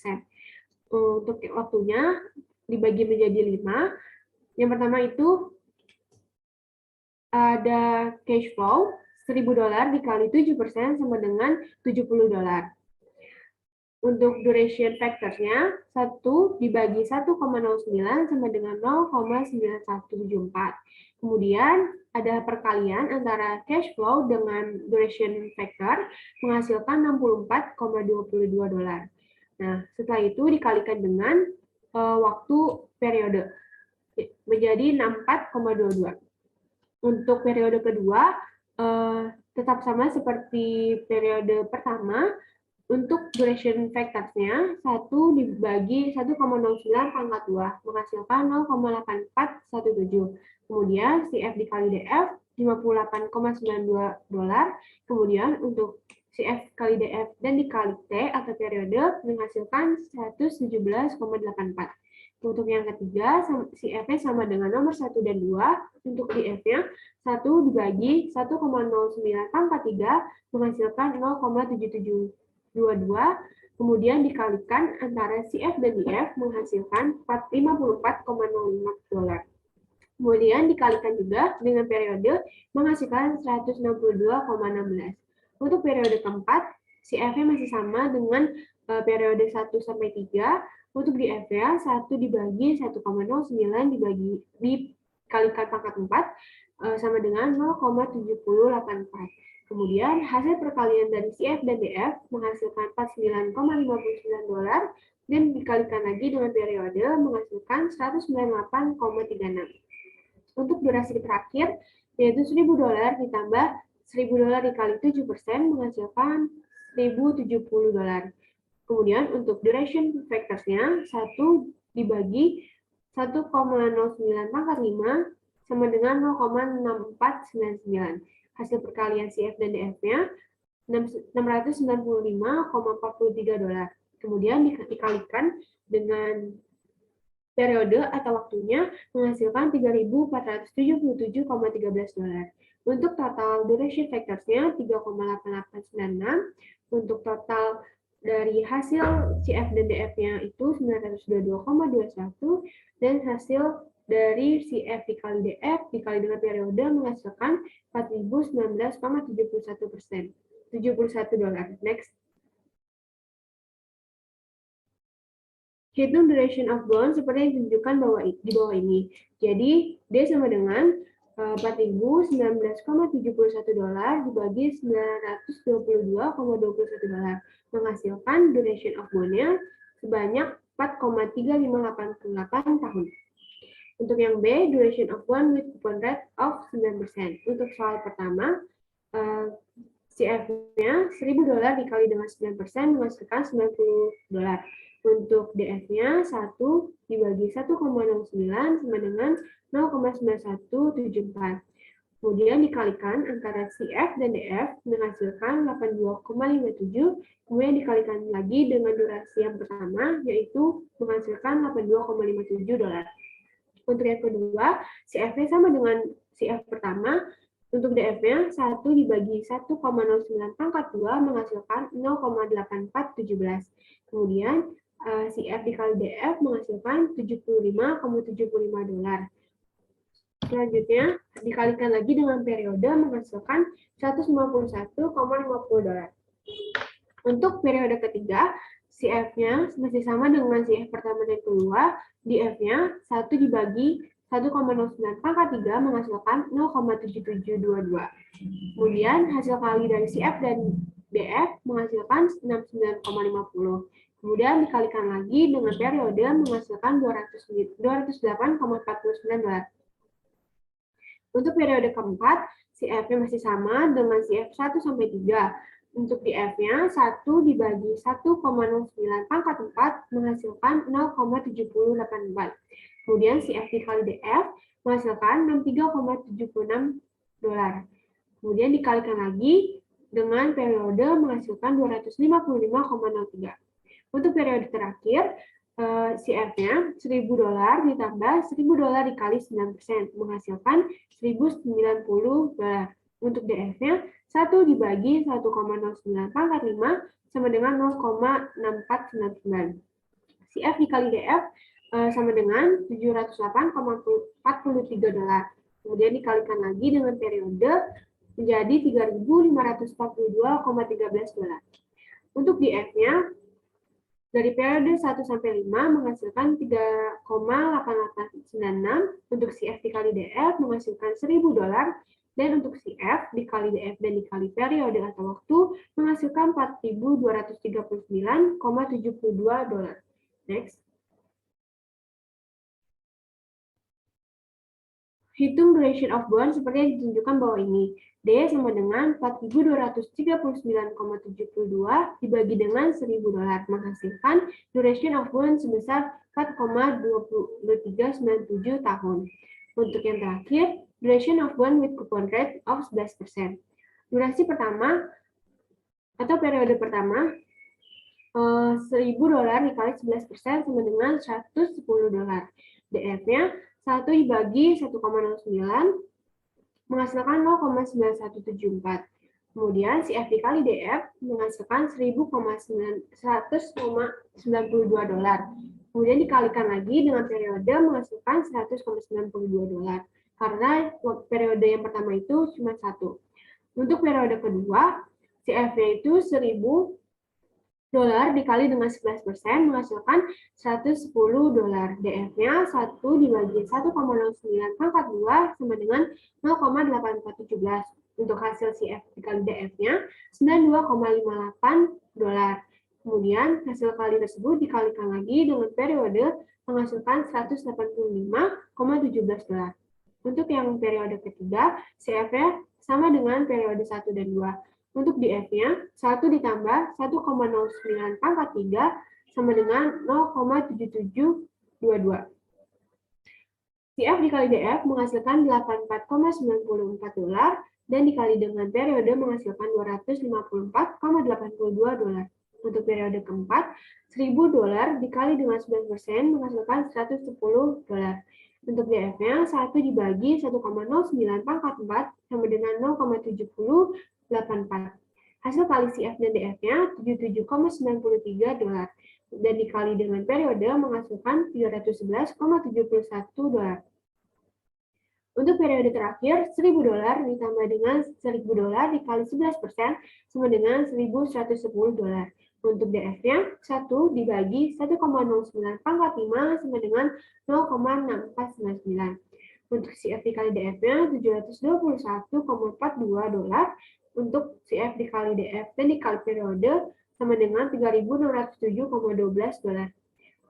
Speaker 1: Untuk waktunya dibagi menjadi 5. Yang pertama itu ada cash flow $1.000 dikali 7% sama dengan $70. Untuk duration factor-nya, 1 dibagi 1,09 sama dengan 0,9174. Kemudian ada perkalian antara cash flow dengan duration factor menghasilkan $64,22. Nah, setelah itu dikalikan dengan waktu periode menjadi 64,22. Untuk periode kedua, tetap sama seperti periode pertama. Untuk duration factors-nya, 1 dibagi 1,09 pangkat 2, menghasilkan 0,8417. Kemudian CF dikali DF, $58,92. Kemudian untuk CF kali DF dan dikali T atau periode, menghasilkan 117,84. Untuk yang ketiga, CF-nya sama dengan nomor 1 dan 2. Untuk DF-nya, 1 dibagi 1,09 pangkat 3, menghasilkan 0,7722, kemudian dikalikan antara CF dan DF menghasilkan $54,05. Kemudian dikalikan juga dengan periode menghasilkan 162,16. Untuk periode keempat, CF-nya masih sama dengan periode 1 sampai 3. Untuk DF-nya 1 dibagi 1,09 dikalikan pangkat 4 sama dengan 0,7084. Kemudian hasil perkalian dari CF dan DF menghasilkan $49,59 dan dikalikan lagi dengan periode menghasilkan 198,36. Untuk durasi terakhir, yaitu $1.000 ditambah $1.000 dikali 7% menghasilkan $1.070. Kemudian untuk duration factors-nya 1 dibagi 1,09 pangkat 5 sama dengan 0,6499. Hasil perkalian CF dan DF-nya $695,43. Kemudian dikalikan dengan periode atau waktunya menghasilkan $3.477,13. Untuk total duration factors-nya 3,8896. Untuk total dari hasil CF dan DF-nya itu 922,21 dan hasil dari CF dikali DF dikali dengan periode menghasilkan $4.019,71%. Next. Hitung duration of bond seperti yang ditunjukkan di bawah ini. Jadi, D sama dengan $4.019,71 dibagi $922,21 menghasilkan duration of bond-nya sebanyak 4,3588 tahun. Untuk yang B, duration of bond with coupon rate of 9%. Untuk soal pertama, CF-nya $1.000 dikali dengan 9% menghasilkan $90. Untuk DF-nya 1 dibagi 1,09 sama dengan 0,9174. Kemudian dikalikan antara CF dan DF menghasilkan 82,57, kemudian dikalikan lagi dengan durasi yang pertama, yaitu menghasilkan $82,57. Untuk yang kedua, CF-nya sama dengan CF pertama. Untuk DF-nya 1 dibagi 1,09 pangkat 2 menghasilkan 0,8417. Kemudian CF dikali DF menghasilkan $75,75. Selanjutnya, dikalikan lagi dengan periode menghasilkan $151,50. Untuk periode ketiga, CF-nya masih sama dengan CF pertama dan kedua, DF-nya 1 dibagi 1,09 pangkat 3 menghasilkan 0,7722. Kemudian hasil kali dari CF dan DF menghasilkan 69,50. Kemudian dikalikan lagi dengan periode menghasilkan $208,49. Untuk periode keempat, CF-nya masih sama dengan CF 1 sampai 3. Untuk DF-nya 1 dibagi 1,09 pangkat 4 menghasilkan 0,7084. Kemudian CF dikali DF menghasilkan $63,76. Kemudian dikalikan lagi dengan periode menghasilkan 255,03. Untuk periode terakhir, CF-nya $1.000 ditambah $1.000 dikali 9% menghasilkan $1.090. Untuk DF-nya 1 dibagi 1,09 pangkat 5 sama dengan 0,6499. CF dikali DF sama dengan $708,43. Kemudian dikalikan lagi dengan periode menjadi $3.542,13. Untuk DF-nya dari periode 1 sampai 5 menghasilkan 3,8896, untuk CF dikali DF menghasilkan $1.000, dan untuk CF dikali DF dan dikali periode atau waktu menghasilkan $4.239,72. Next. Hitung duration of bond seperti yang ditunjukkan bawah ini. D sama dengan 4.239,72 dibagi dengan $1.000 menghasilkan duration of bond sebesar 4,2397 tahun. Untuk yang terakhir, duration of bond with coupon rate of 11%. Durasi pertama atau periode pertama $1.000 dikali 11% sama dengan $110. DF-nya 1 dibagi 1,09 menghasilkan 0,9174. Kemudian CF dikali DF menghasilkan $1.100,92. Kemudian dikalikan lagi dengan periode menghasilkan $100,92. Karena periode yang pertama itu cuma 1. Untuk periode kedua, CF-nya itu $1.000 dikali dengan 11% menghasilkan $110. DF-nya 1 dibagi 1,09 pangkat 2 sama dengan 0,8417. Untuk hasil CF dikali DF-nya, $92,58. Kemudian, hasil kali tersebut dikalikan lagi dengan periode menghasilkan $185,17. Untuk yang periode ketiga, CF-nya sama dengan periode 1 dan 2. Untuk DF-nya, 1 ditambah 1,09 pangkat 3 sama dengan 0,7722. CF dikali DF menghasilkan $84,94 dan dikali dengan periode menghasilkan $254,82. Untuk periode keempat, $1.000 dikali dengan 9% menghasilkan $110. Untuk DF-nya, 1 dibagi 1,09 pangkat 4 sama dengan 0,7084. Hasil kali CF dan DF-nya $77,93 dan dikali dengan periode menghasilkan $311,71. Untuk periode terakhir, $1.000 ditambah dengan $1.000 dikali 11% sama dengan $1.110. Untuk DF-nya, 1 dibagi 1,09 pangkat 5 sama dengan 0,6499. Untuk CF dikali DF-nya, $721,42. Untuk CF dikali DF dan dikali periode sama dengan $3.607,12.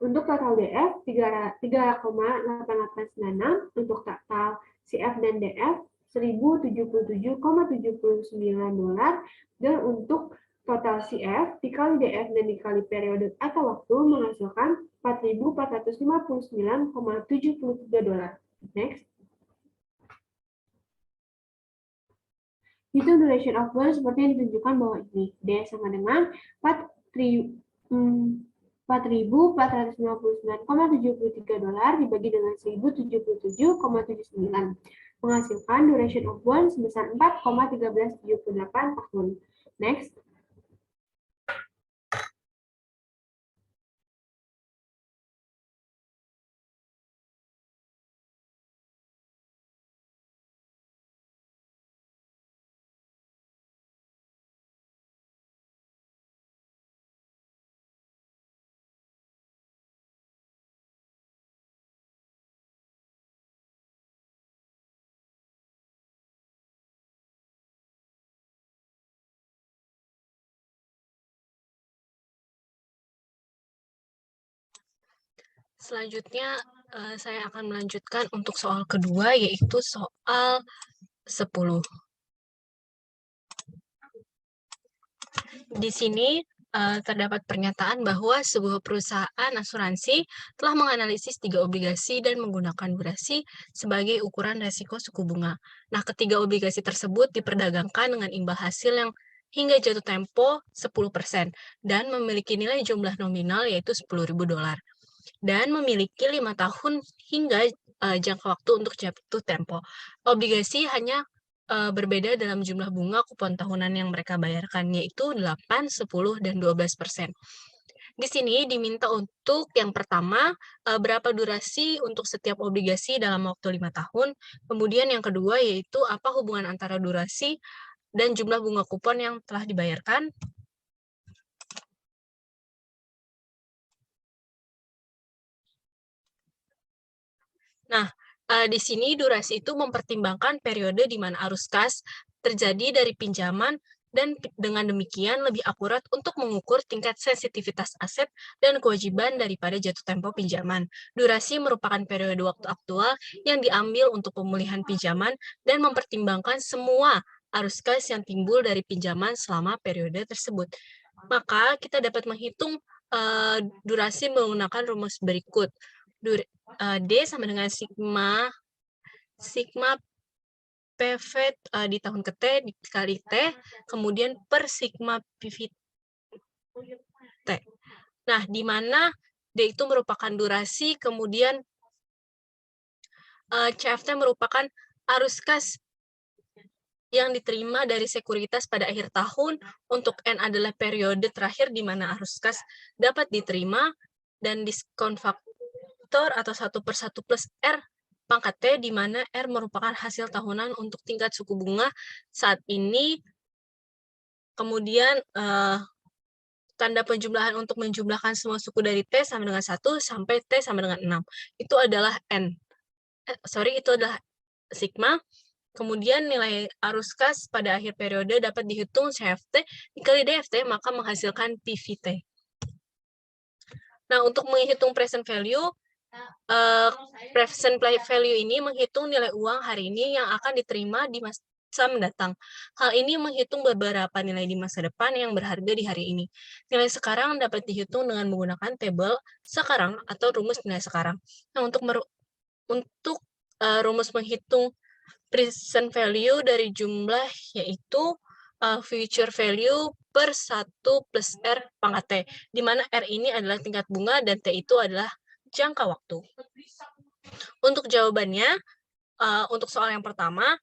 Speaker 1: Untuk total DF, 3,8896. Untuk total CF dan DF, $1.077,79. Dan untuk total CF dikali DF dan dikali periode atau waktu menghasilkan $4.459,73. Next. Itu duration of loan seperti yang ditunjukkan bawah ini. D sama dengan 4.459,73 dibagi dengan 1.077,79 menghasilkan duration of loan sebesar 4,1378 tahun. Next.
Speaker 3: Selanjutnya, saya akan melanjutkan untuk soal kedua, yaitu soal 10. Di sini terdapat pernyataan bahwa sebuah perusahaan asuransi telah menganalisis 3 obligasi dan menggunakan durasi sebagai ukuran resiko suku bunga. Nah, ketiga obligasi tersebut diperdagangkan dengan imbal hasil yang hingga jatuh tempo 10% dan memiliki nilai jumlah nominal yaitu $10.000 dan memiliki 5 tahun hingga jangka waktu untuk jatuh tempo. Obligasi hanya berbeda dalam jumlah bunga kupon tahunan yang mereka bayarkan, yaitu 8, 10, dan 12%. Di sini diminta untuk yang pertama, berapa durasi untuk setiap obligasi dalam waktu 5 tahun. Kemudian yang kedua, yaitu apa hubungan antara durasi dan jumlah bunga kupon yang telah dibayarkan. Nah, di sini durasi itu mempertimbangkan periode di mana arus kas terjadi dari pinjaman dan dengan demikian lebih akurat untuk mengukur tingkat sensitivitas aset dan kewajiban daripada jatuh tempo pinjaman. Durasi merupakan periode waktu aktual yang diambil untuk pemulihan pinjaman dan mempertimbangkan semua arus kas yang timbul dari pinjaman selama periode tersebut. Maka kita dapat menghitung durasi menggunakan rumus berikut. D sama dengan sigma PV di tahun ke T dikali T, kemudian per sigma PV T. Nah, di mana D itu merupakan durasi, kemudian CFT merupakan arus kas yang diterima dari sekuritas pada akhir tahun, untuk N adalah periode terakhir di mana arus kas dapat diterima, dan diskon faktor atau 1/1 plus R pangkat T, di mana R merupakan hasil tahunan untuk tingkat suku bunga saat ini. Kemudian tanda penjumlahan untuk menjumlahkan semua suku dari T sama dengan 1 sampai T sama dengan 6. Itu adalah N. Itu adalah sigma. Kemudian nilai arus kas pada akhir periode dapat dihitung CFT dikali DFT, maka menghasilkan PVT. Nah, untuk menghitung present value ini menghitung nilai uang hari ini yang akan diterima di masa mendatang. Hal ini menghitung beberapa nilai di masa depan yang berharga di hari ini. Nilai sekarang dapat dihitung dengan menggunakan tabel sekarang atau rumus nilai sekarang. Nah, untuk rumus menghitung present value dari jumlah yaitu future value per 1 plus R pangkat T, di mana R ini adalah tingkat bunga dan T itu adalah jangka waktu. Untuk jawabannya, untuk soal yang pertama,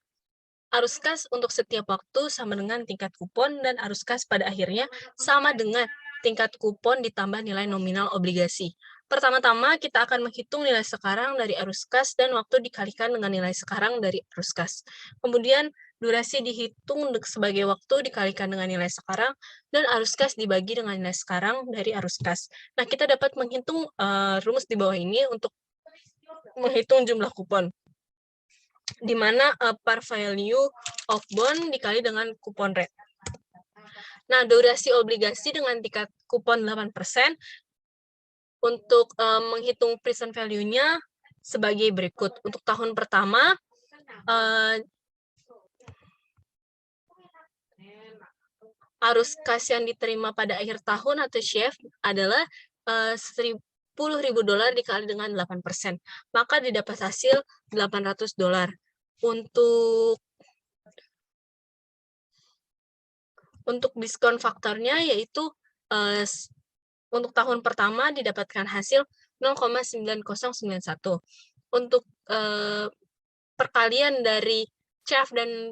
Speaker 3: arus kas untuk setiap waktu sama dengan tingkat kupon dan arus kas pada akhirnya sama dengan tingkat kupon ditambah nilai nominal obligasi. Pertama-tama kita akan menghitung nilai sekarang dari arus kas dan waktu dikalikan dengan nilai sekarang dari arus kas. Kemudian durasi dihitung sebagai waktu dikalikan dengan nilai sekarang dan arus kas dibagi dengan nilai sekarang dari arus kas. Nah, kita dapat menghitung rumus di bawah ini untuk menghitung jumlah kupon, di mana par value of bond dikali dengan kupon rate. Nah, durasi obligasi dengan tingkat kupon 8%, untuk menghitung present value-nya sebagai berikut. Untuk tahun pertama, arus kas yang diterima pada akhir tahun atau CF adalah $10.000 dikali dengan 8%. Maka didapat hasil $800. Untuk diskon faktornya yaitu untuk tahun pertama didapatkan hasil 0,9091. Untuk perkalian dari CF dan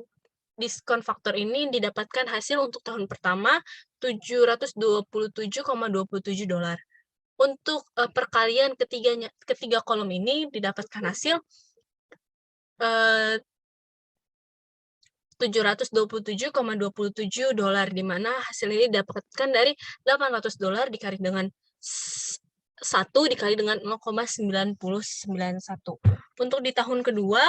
Speaker 3: diskon faktor ini didapatkan hasil untuk tahun pertama $727,27. Untuk perkalian ketiga kolom ini didapatkan hasil $727,27, di mana hasil ini didapatkan dari $800 dikali dengan 1 dikali dengan 0,991. Untuk di tahun kedua,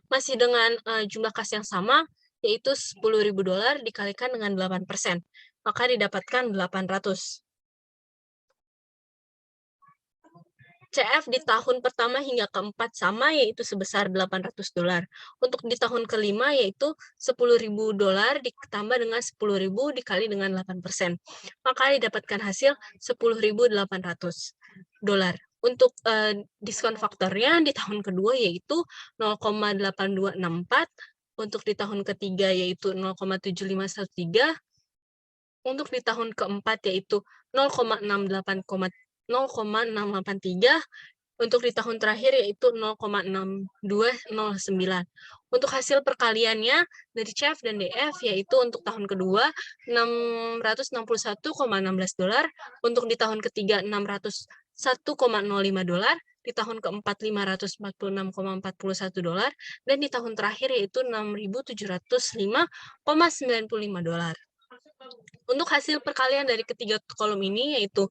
Speaker 3: masih dengan jumlah kas yang sama, yaitu $10.000 dikalikan dengan 8%, maka didapatkan 800. CF di tahun pertama hingga keempat sama, yaitu sebesar $800. Untuk di tahun kelima, yaitu $10.000 ditambah dengan 10.000 dikali dengan 8%. Maka didapatkan hasil $10.800. Untuk diskon faktornya di tahun kedua, yaitu 0,8264. Untuk di tahun ketiga, yaitu 0,7513. Untuk di tahun keempat, yaitu 0,683, untuk di tahun terakhir yaitu 0,6209. Untuk hasil perkaliannya dari CF dan DF yaitu untuk tahun kedua $661,16, untuk di tahun ketiga $601,05, di tahun keempat $546,41, dan di tahun terakhir yaitu $6.705,95. Untuk hasil perkalian dari ketiga kolom ini yaitu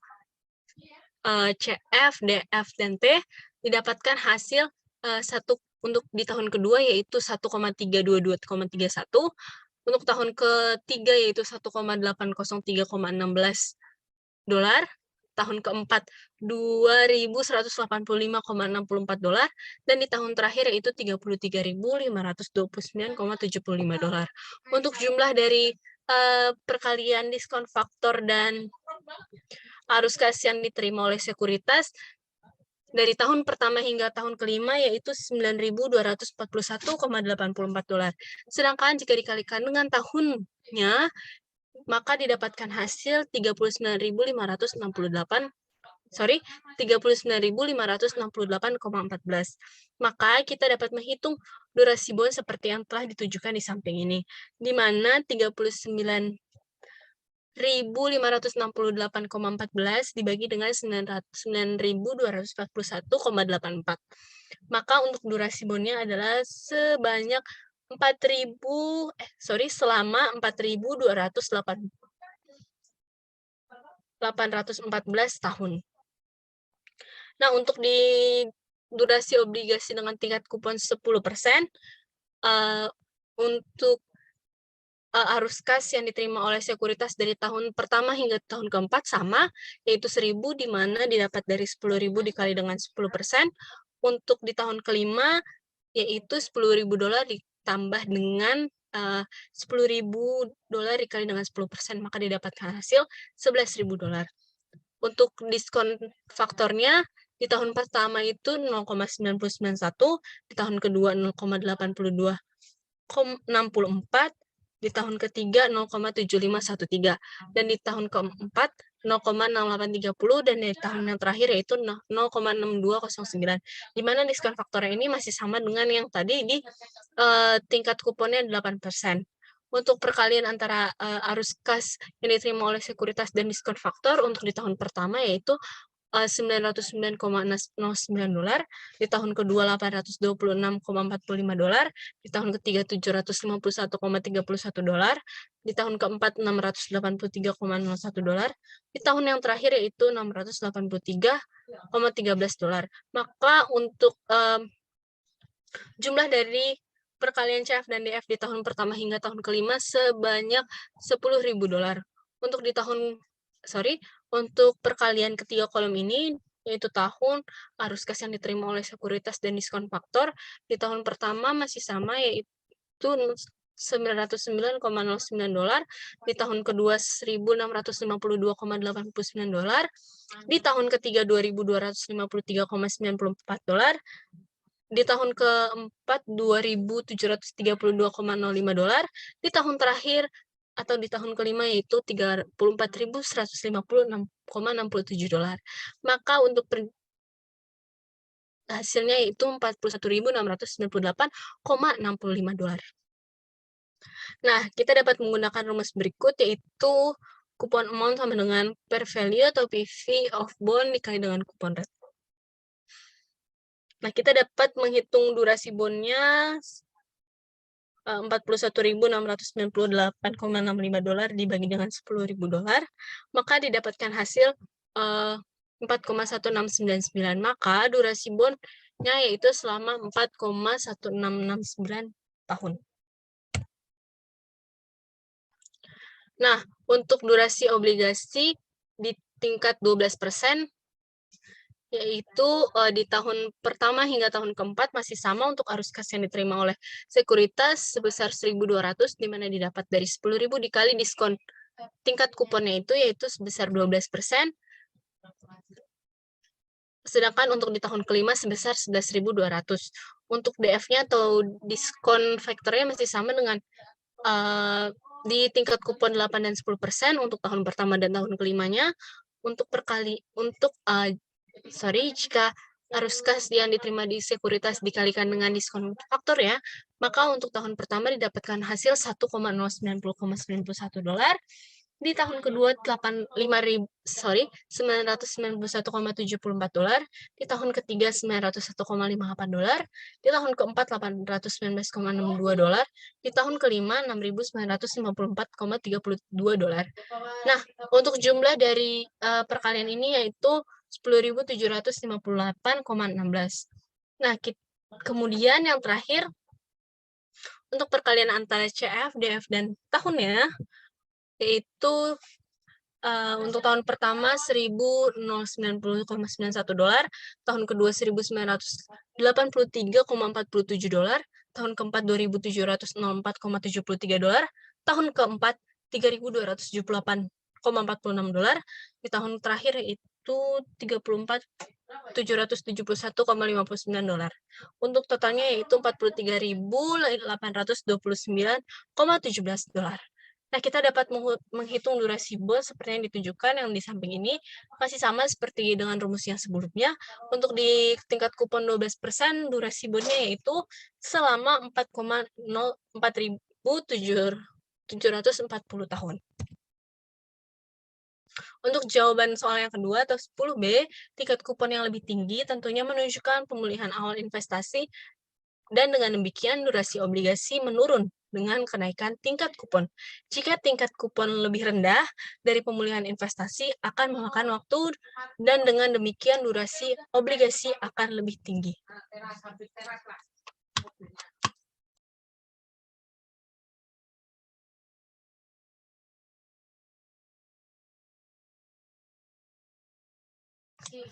Speaker 3: CF, DF, dan T didapatkan hasil untuk di tahun kedua yaitu 1,322,31, untuk tahun ketiga yaitu 1,803,16 dolar, tahun keempat 2.185,64 dolar, dan di tahun terakhir yaitu 33.529,75 dolar. Untuk jumlah dari perkalian diskon faktor dan arus kas yang diterima oleh sekuritas dari tahun pertama hingga tahun kelima yaitu $9.241,84. Sedangkan jika dikalikan dengan tahunnya, maka didapatkan hasil 39.568,14. Maka kita dapat menghitung durasi bond seperti yang telah ditujukan di samping ini, di mana 39.568,14 dibagi dengan 9.241,84. Maka untuk durasi bondnya adalah sebanyak selama 4.814 tahun. Nah, untuk di durasi obligasi dengan tingkat kupon 10%, untuk arus kas yang diterima oleh sekuritas dari tahun pertama hingga tahun keempat sama, yaitu 1.000, di mana didapat dari 10.000 dikali dengan 10%. Untuk di tahun kelima, yaitu $10.000 ditambah dengan $10.000 dikali dengan 10%, maka didapatkan hasil $11.000. Untuk diskon faktornya, di tahun pertama itu 0,991, di tahun kedua 0,8264, di tahun ketiga 0,7513, dan di tahun keempat 0,6830, dan di tahun yang terakhir yaitu 0,6209, di mana diskon faktornya ini masih sama dengan yang tadi di tingkat kuponnya 8%. Untuk perkalian antara arus kas yang diterima oleh sekuritas dan diskon faktor untuk di tahun pertama yaitu $909,09, di tahun kedua $826,45, di tahun ketiga $751,31, di tahun keempat $683,01, di tahun yang terakhir yaitu $683,13. Maka untuk jumlah dari perkalian CF dan DF di tahun pertama hingga tahun kelima sebanyak $10.000. Untuk perkalian ketiga kolom ini, yaitu tahun, arus kas yang diterima oleh sekuritas dan diskon faktor, di tahun pertama masih sama, yaitu $909,09, di tahun kedua $1.652,89, di tahun ketiga $2.253,94, di tahun keempat $2.732,05, di tahun terakhir atau di tahun kelima yaitu $34.150,67. Maka untuk hasilnya yaitu $41.698,65. Nah, kita dapat menggunakan rumus berikut, yaitu coupon amount sama dengan per value atau PV of bond dikali dengan coupon rate. Nah, kita dapat menghitung durasi bondnya $41.698,65 dibagi dengan $10.000, maka didapatkan hasil 4,1699. Maka durasi bondnya yaitu selama 4,1669 tahun. Nah, untuk durasi obligasi di tingkat 12%, yaitu di tahun pertama hingga tahun keempat masih sama untuk arus kas yang diterima oleh sekuritas sebesar 1.200, di mana didapat dari 10.000 dikali diskon tingkat kuponnya itu yaitu sebesar 12%. Sedangkan untuk di tahun kelima sebesar 11.200. Untuk DF-nya atau diskon faktornya masih sama dengan di tingkat kupon 8 dan 10% untuk tahun pertama dan tahun kelimanya. Jika arus kas yang diterima di sekuritas dikalikan dengan diskon faktor ya, maka untuk tahun pertama didapatkan hasil $1,090,91, di tahun kedua $991,74, di tahun ketiga $901,58, di tahun keempat $819,62, di tahun kelima $6.954,32. Nah, untuk jumlah dari perkalian ini yaitu 10.758,16. Nah, kemudian yang terakhir, untuk perkalian antara CF, DF, dan tahunnya, yaitu untuk tahun pertama $1.090,91, tahun kedua $1.983,47, tahun keempat $2.704,73, tahun keempat $3.278,46, di tahun terakhir itu $34.771,59. Untuk totalnya yaitu $43.829,17. Nah, kita dapat menghitung durasi bond seperti yang ditunjukkan yang di samping ini, masih sama seperti dengan rumus yang sebelumnya. Untuk di tingkat kupon 12%, durasi bondnya yaitu selama 4,740 tahun. Untuk jawaban soal yang kedua atau 10B, tingkat kupon yang lebih tinggi tentunya menunjukkan pemulihan awal investasi, dan dengan demikian durasi obligasi menurun dengan kenaikan tingkat kupon. Jika tingkat kupon lebih rendah dari pemulihan investasi akan memakan waktu, dan dengan demikian durasi obligasi akan lebih tinggi.
Speaker 2: Yang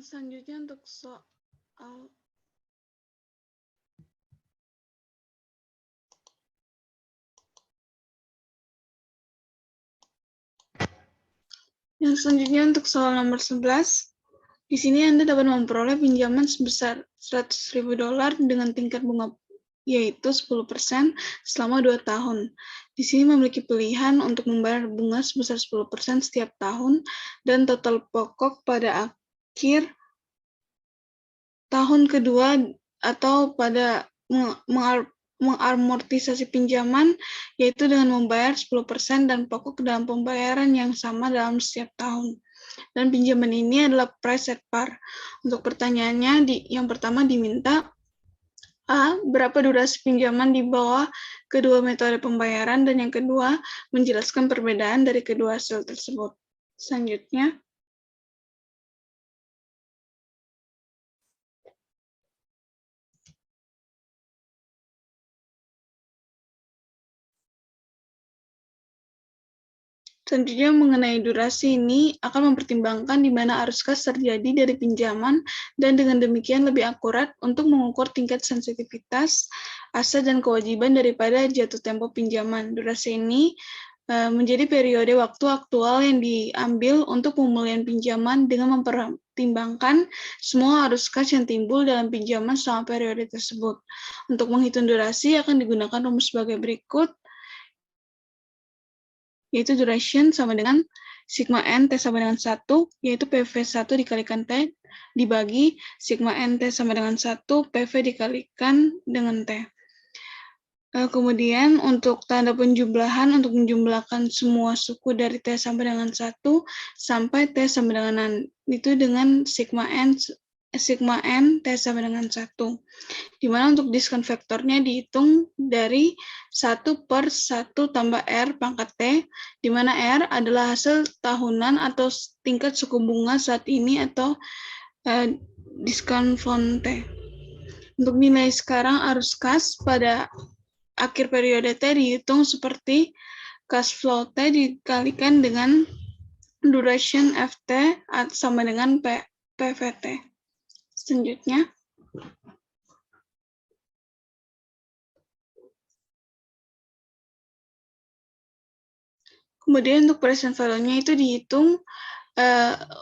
Speaker 2: selanjutnya untuk soal soal nomor 11. Di sini Anda dapat memperoleh pinjaman sebesar $100.000 dengan tingkat bunga yaitu 10% selama 2 tahun. Di sini memiliki pilihan untuk membayar bunga sebesar 10% setiap tahun dan total pokok pada akhir tahun kedua atau pada mengamortisasi pinjaman, yaitu dengan membayar 10% dan pokok dalam pembayaran yang sama dalam setiap tahun. Dan pinjaman ini adalah price at par. Untuk pertanyaannya, yang pertama diminta A. Berapa durasi pinjaman di bawah kedua metode pembayaran, dan yang kedua, menjelaskan perbedaan dari kedua hasil tersebut. Selanjutnya, mengenai durasi ini akan mempertimbangkan di mana arus kas terjadi dari pinjaman dan dengan demikian lebih akurat untuk mengukur tingkat sensitivitas, aset dan kewajiban daripada jatuh tempo pinjaman. Durasi ini menjadi periode waktu aktual yang diambil untuk pemulihan pinjaman dengan mempertimbangkan semua arus kas yang timbul dalam pinjaman selama periode tersebut. Untuk menghitung durasi akan digunakan rumus sebagai berikut, yaitu duration sama dengan sigma n T sama dengan 1, yaitu PV1 dikalikan T, dibagi sigma n T sama dengan 1, PV dikalikan dengan T. Kemudian untuk tanda penjumlahan, untuk menjumlahkan semua suku dari T sampai dengan 1 sampai T sama dengan itu dengan sigma n T sama dengan 1. Di mana untuk diskon vektornya dihitung dari 1/1 tambah R pangkat T, di mana R adalah hasil tahunan atau tingkat suku bunga saat ini atau diskon font T. Untuk nilai sekarang arus kas pada akhir periode T dihitung seperti cash flow T dikalikan dengan duration FT sama dengan PVT. Selanjutnya, kemudian untuk present value-nya itu dihitung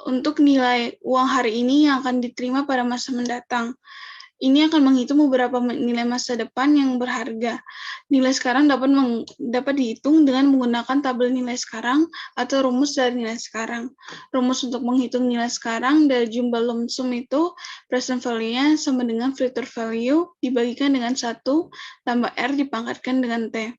Speaker 2: untuk nilai uang hari ini yang akan diterima pada masa mendatang. Ini akan menghitung beberapa nilai masa depan yang berharga. Nilai sekarang dapat dihitung dengan menggunakan tabel nilai sekarang atau rumus dari nilai sekarang. Rumus untuk menghitung nilai sekarang dari jumlah lump sum itu, present value-nya sama dengan future value dibagikan dengan 1 tambah R dipangkatkan dengan T.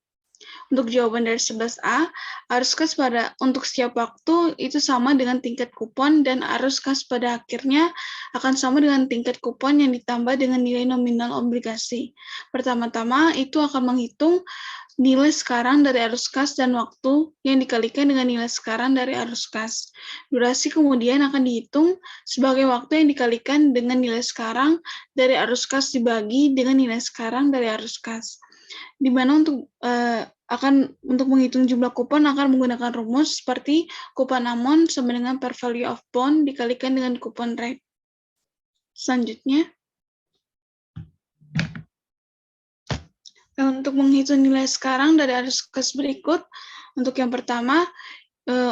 Speaker 2: Untuk jawaban dari 11A, arus kas untuk setiap waktu itu sama dengan tingkat kupon dan arus kas pada akhirnya akan sama dengan tingkat kupon yang ditambah dengan nilai nominal obligasi. Pertama-tama itu akan menghitung nilai sekarang dari arus kas dan waktu yang dikalikan dengan nilai sekarang dari arus kas. Durasi kemudian akan dihitung sebagai waktu yang dikalikan dengan nilai sekarang dari arus kas dibagi dengan nilai sekarang dari arus kas. Di mana untuk menghitung jumlah kupon akan menggunakan rumus seperti kupon amount sama dengan per value of bond dikalikan dengan kupon rate. Selanjutnya, untuk menghitung nilai sekarang dari arus kas berikut, untuk yang pertama,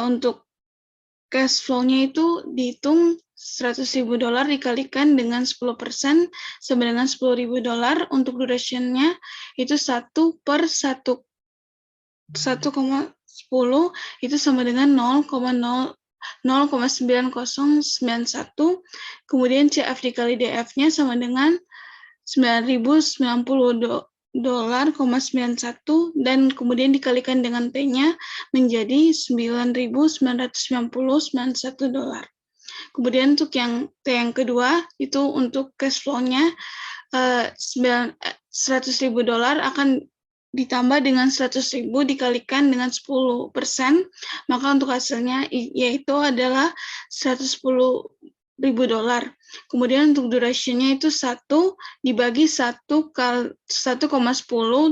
Speaker 2: untuk cash flow-nya itu dihitung $100.000 dikalikan dengan 10% sama dengan $10.000. Untuk duration-nya itu 1/1,10 itu sama dengan 0,9091. Kemudian CF dikali DF-nya sama dengan $9.090,91 dan kemudian dikalikan dengan T-nya menjadi $9.990,91. Kemudian untuk yang T yang kedua itu untuk cash flow-nya $100.000 akan ditambah dengan 100.000 dikalikan dengan 10%, maka untuk hasilnya yaitu adalah 110 $1,000. Kemudian untuk duration-nya itu 1 dibagi 1,10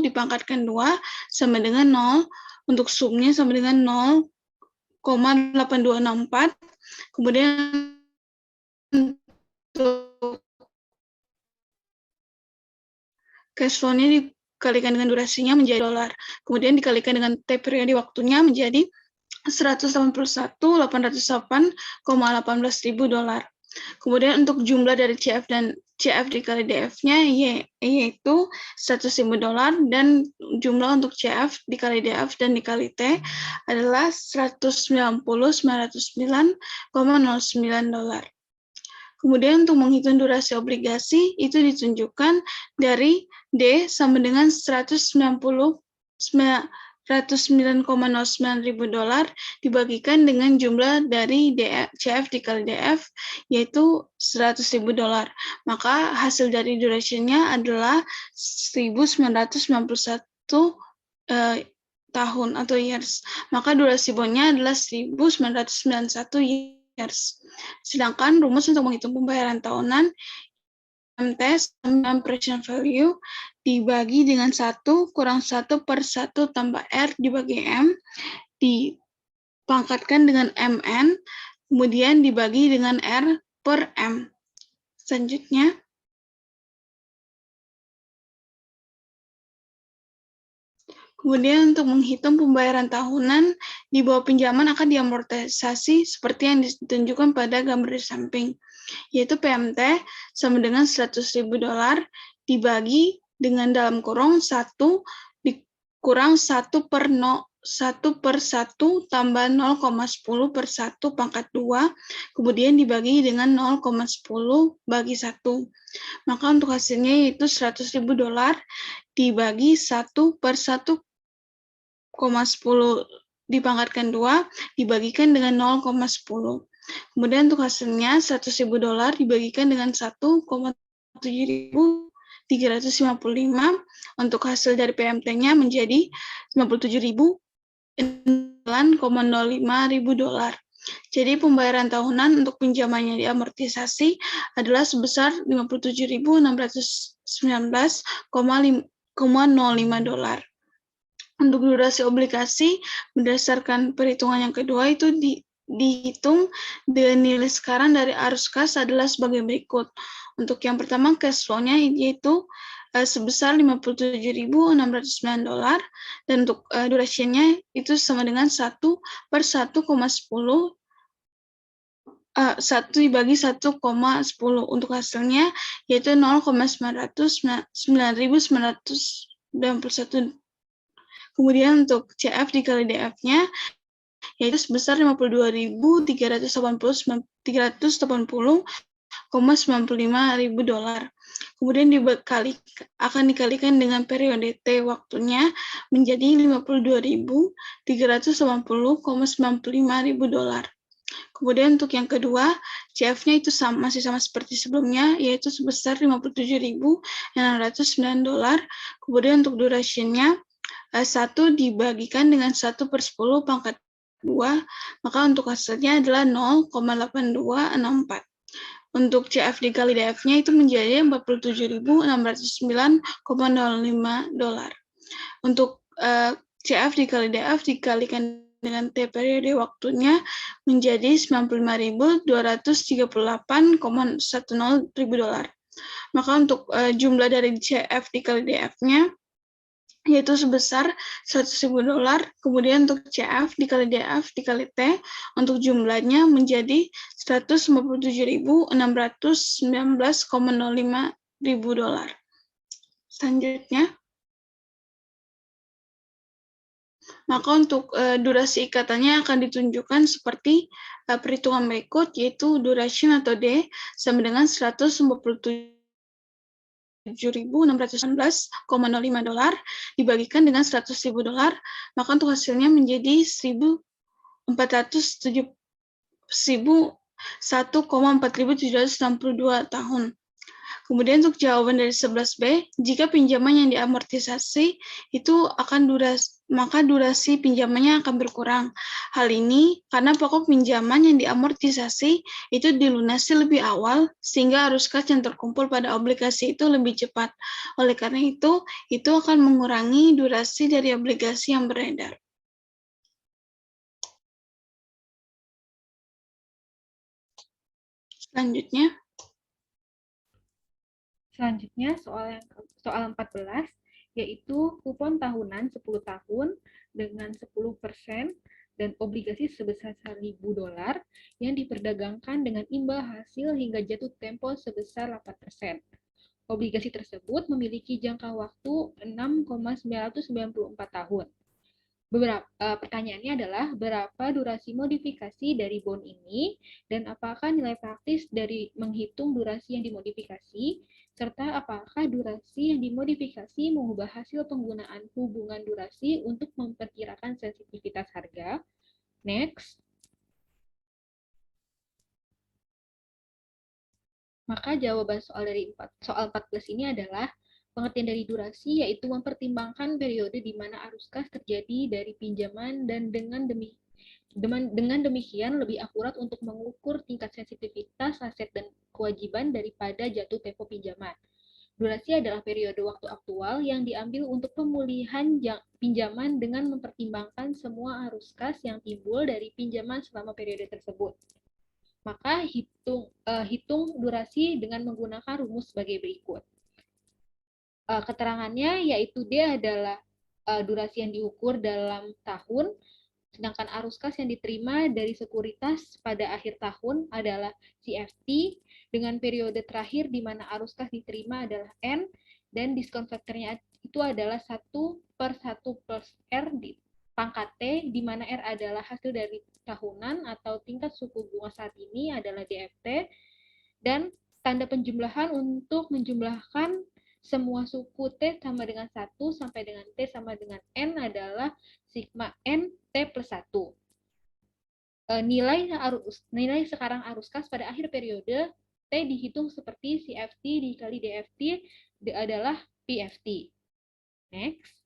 Speaker 2: dipangkatkan 2 sama dengan 0. Untuk sumnya sama dengan 0,8264. Kemudian untuk cash flow-nya dikalikan dengan durasinya menjadi $. Kemudian dikalikan dengan T periode waktunya menjadi 181.808,18 ribu $. Kemudian untuk jumlah dari CF dan CF dikali DF-nya yaitu $100.000 dan jumlah untuk CF dikali DF dan dikali T adalah 190.909,09 $. Kemudian untuk menghitung durasi obligasi itu ditunjukkan dari D sama dengan 109,09 ribu $, dibagikan dengan jumlah dari CF dikali DF yaitu $100.000. Maka hasil dari duration-nya adalah 1991 tahun atau years. Maka durasi bondnya adalah 1991 years. Sedangkan rumus untuk menghitung pembayaran tahunan MT sama present value dibagi dengan 1 kurang 1 per 1 tambah R dibagi M, dipangkatkan dengan MN, kemudian dibagi dengan R per M. Selanjutnya, kemudian untuk menghitung pembayaran tahunan di bawah pinjaman akan diamortisasi seperti yang ditunjukkan pada gambar di samping, yaitu PMT sama dengan $100.000 dibagi dengan dalam kurung 1 dikurang 1 per 1 tambah 0,10 per 1 pangkat 2, kemudian dibagi dengan 0,10 bagi 1. Maka untuk hasilnya yaitu $100.000 dibagi 1 per 1,10 dipangkatkan 2, dibagikan dengan 0,10. Kemudian untuk hasilnya $100.000 dibagikan dengan 1,7355. Untuk hasil dari PMT-nya menjadi 97.009,05 ribu $. Jadi pembayaran tahunan untuk pinjamannya diamortisasi adalah sebesar 57.619,05 $. Untuk durasi obligasi berdasarkan perhitungan yang kedua itu dihitung dengan nilai sekarang dari arus kas adalah sebagai berikut. Untuk yang pertama cash flow-nya yaitu sebesar 57.609 dan untuk duration-nya itu sama dengan 1 per 1,10 1 dibagi 1,10 untuk hasilnya yaitu 0,991. Kemudian untuk CF dikali DF-nya yaitu sebesar 52.380,95 ribu $. Kemudian akan dikalikan dengan periode T waktunya menjadi 52.380,95 ribu $. Kemudian untuk yang kedua, CF-nya itu masih sama seperti sebelumnya, yaitu sebesar 57.609 $. Kemudian untuk duration-nya 1 dibagikan dengan 1 per 10 pangkat 2, maka untuk hasilnya adalah 0,8264. Untuk CF dikali DF-nya itu menjadi 47.609,05 $. Untuk CF dikali DF dikalikan dengan T periode waktunya menjadi 95.238,10 ribu $. Maka untuk jumlah dari CF dikali DF-nya yaitu sebesar $100.000, kemudian untuk CF dikali DF dikali T untuk jumlahnya menjadi 157.619,05 ribu $. Selanjutnya, maka untuk durasi ikatannya akan ditunjukkan seperti perhitungan berikut, yaitu duration atau D sama dengan 157.619,05 $, dibagikan dengan $100.000, maka untuk hasilnya menjadi 1,4762 tahun. Kemudian untuk jawaban dari 11B, jika pinjaman yang diamortisasi itu maka durasi pinjamannya akan berkurang. Hal ini karena pokok pinjaman yang diamortisasi itu dilunasi lebih awal, sehingga arus kas yang terkumpul pada obligasi itu lebih cepat. Oleh karena itu akan mengurangi durasi dari obligasi yang beredar.
Speaker 4: Selanjutnya soal 14, yaitu kupon tahunan 10 tahun dengan 10% dan obligasi sebesar $1.000 yang diperdagangkan dengan imbal hasil hingga jatuh tempo sebesar 8%. Obligasi tersebut memiliki jangka waktu 6,994 tahun. Pertanyaannya adalah berapa durasi modifikasi dari bond ini dan apakah nilai praktis dari menghitung durasi yang dimodifikasi serta apakah durasi yang dimodifikasi mengubah hasil penggunaan hubungan durasi untuk memperkirakan sensitivitas harga. Next. Maka jawaban soal 14 ini adalah pengertian dari durasi yaitu mempertimbangkan periode di mana arus kas terjadi dari pinjaman dan dengan demikian lebih akurat untuk mengukur tingkat sensitivitas aset dan kewajiban daripada jatuh tempo pinjaman. Durasi adalah periode waktu aktual yang diambil untuk pemulihan pinjaman dengan mempertimbangkan semua arus kas yang timbul dari pinjaman selama periode tersebut. Maka hitung durasi dengan menggunakan rumus sebagai berikut. Keterangannya yaitu D adalah durasi yang diukur dalam tahun, sedangkan arus kas yang diterima dari sekuritas pada akhir tahun adalah CFT, dengan periode terakhir di mana arus kas diterima adalah N, dan diskon faktornya itu adalah 1/1 plus R di pangkat T, di mana R adalah hasil dari tahunan atau tingkat suku bunga saat ini adalah DFT, dan tanda penjumlahan untuk menjumlahkan semua suku T sama dengan 1 sampai dengan T sama dengan N adalah sigma N T plus 1. Nilai sekarang arus kas pada akhir periode T dihitung seperti CFT dikali DFT adalah PFT. Next.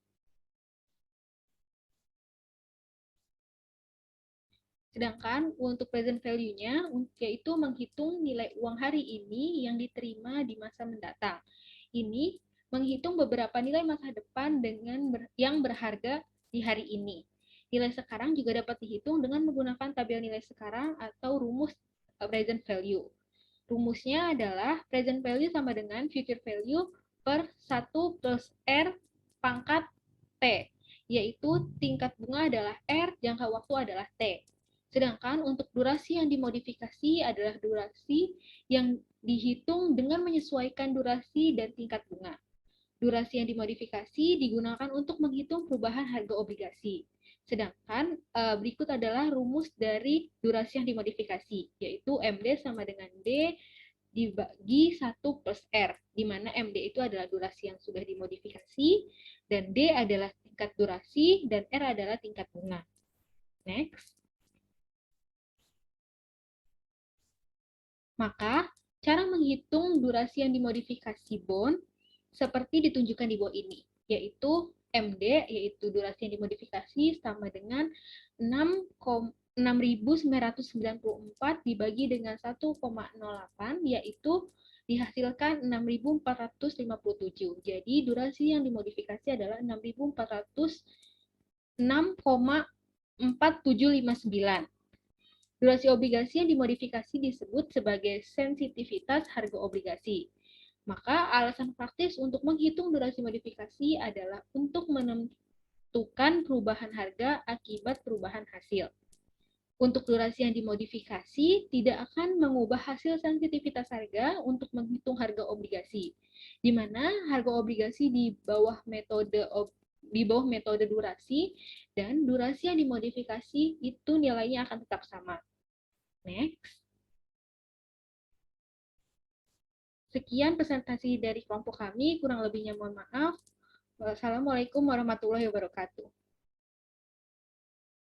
Speaker 4: Sedangkan untuk present value-nya yaitu menghitung nilai uang hari ini yang diterima di masa mendatang. Ini menghitung beberapa nilai masa depan yang berharga di hari ini. Nilai sekarang juga dapat dihitung dengan menggunakan tabel nilai sekarang atau rumus present value. Rumusnya adalah present value sama dengan future value per 1 plus R pangkat T, yaitu tingkat bunga adalah R, jangka waktu adalah T. Sedangkan untuk durasi yang dimodifikasi adalah durasi yang dihitung dengan menyesuaikan durasi dan tingkat bunga. Durasi yang dimodifikasi digunakan untuk menghitung perubahan harga obligasi. Sedangkan berikut adalah rumus dari durasi yang dimodifikasi, yaitu MD sama dengan D dibagi 1 plus R, di mana MD itu adalah durasi yang sudah dimodifikasi, dan D adalah tingkat durasi, dan R adalah tingkat bunga. Next. Maka, cara menghitung durasi yang dimodifikasi bond seperti ditunjukkan di bawah ini, yaitu MD, yaitu durasi yang dimodifikasi sama dengan 6.994 dibagi dengan 1,08, yaitu dihasilkan 6.457. Jadi, durasi yang dimodifikasi adalah 6.406,4759. Durasi obligasi yang dimodifikasi disebut sebagai sensitivitas harga obligasi. Maka alasan praktis untuk menghitung durasi modifikasi adalah untuk menentukan perubahan harga akibat perubahan hasil. Untuk durasi yang dimodifikasi tidak akan mengubah hasil sensitivitas harga untuk menghitung harga obligasi, di mana harga obligasi di bawah metode durasi, dan durasi yang dimodifikasi itu nilainya akan tetap sama. Next. Sekian presentasi dari kelompok kami, kurang lebihnya mohon maaf. Wassalamualaikum warahmatullahi wabarakatuh.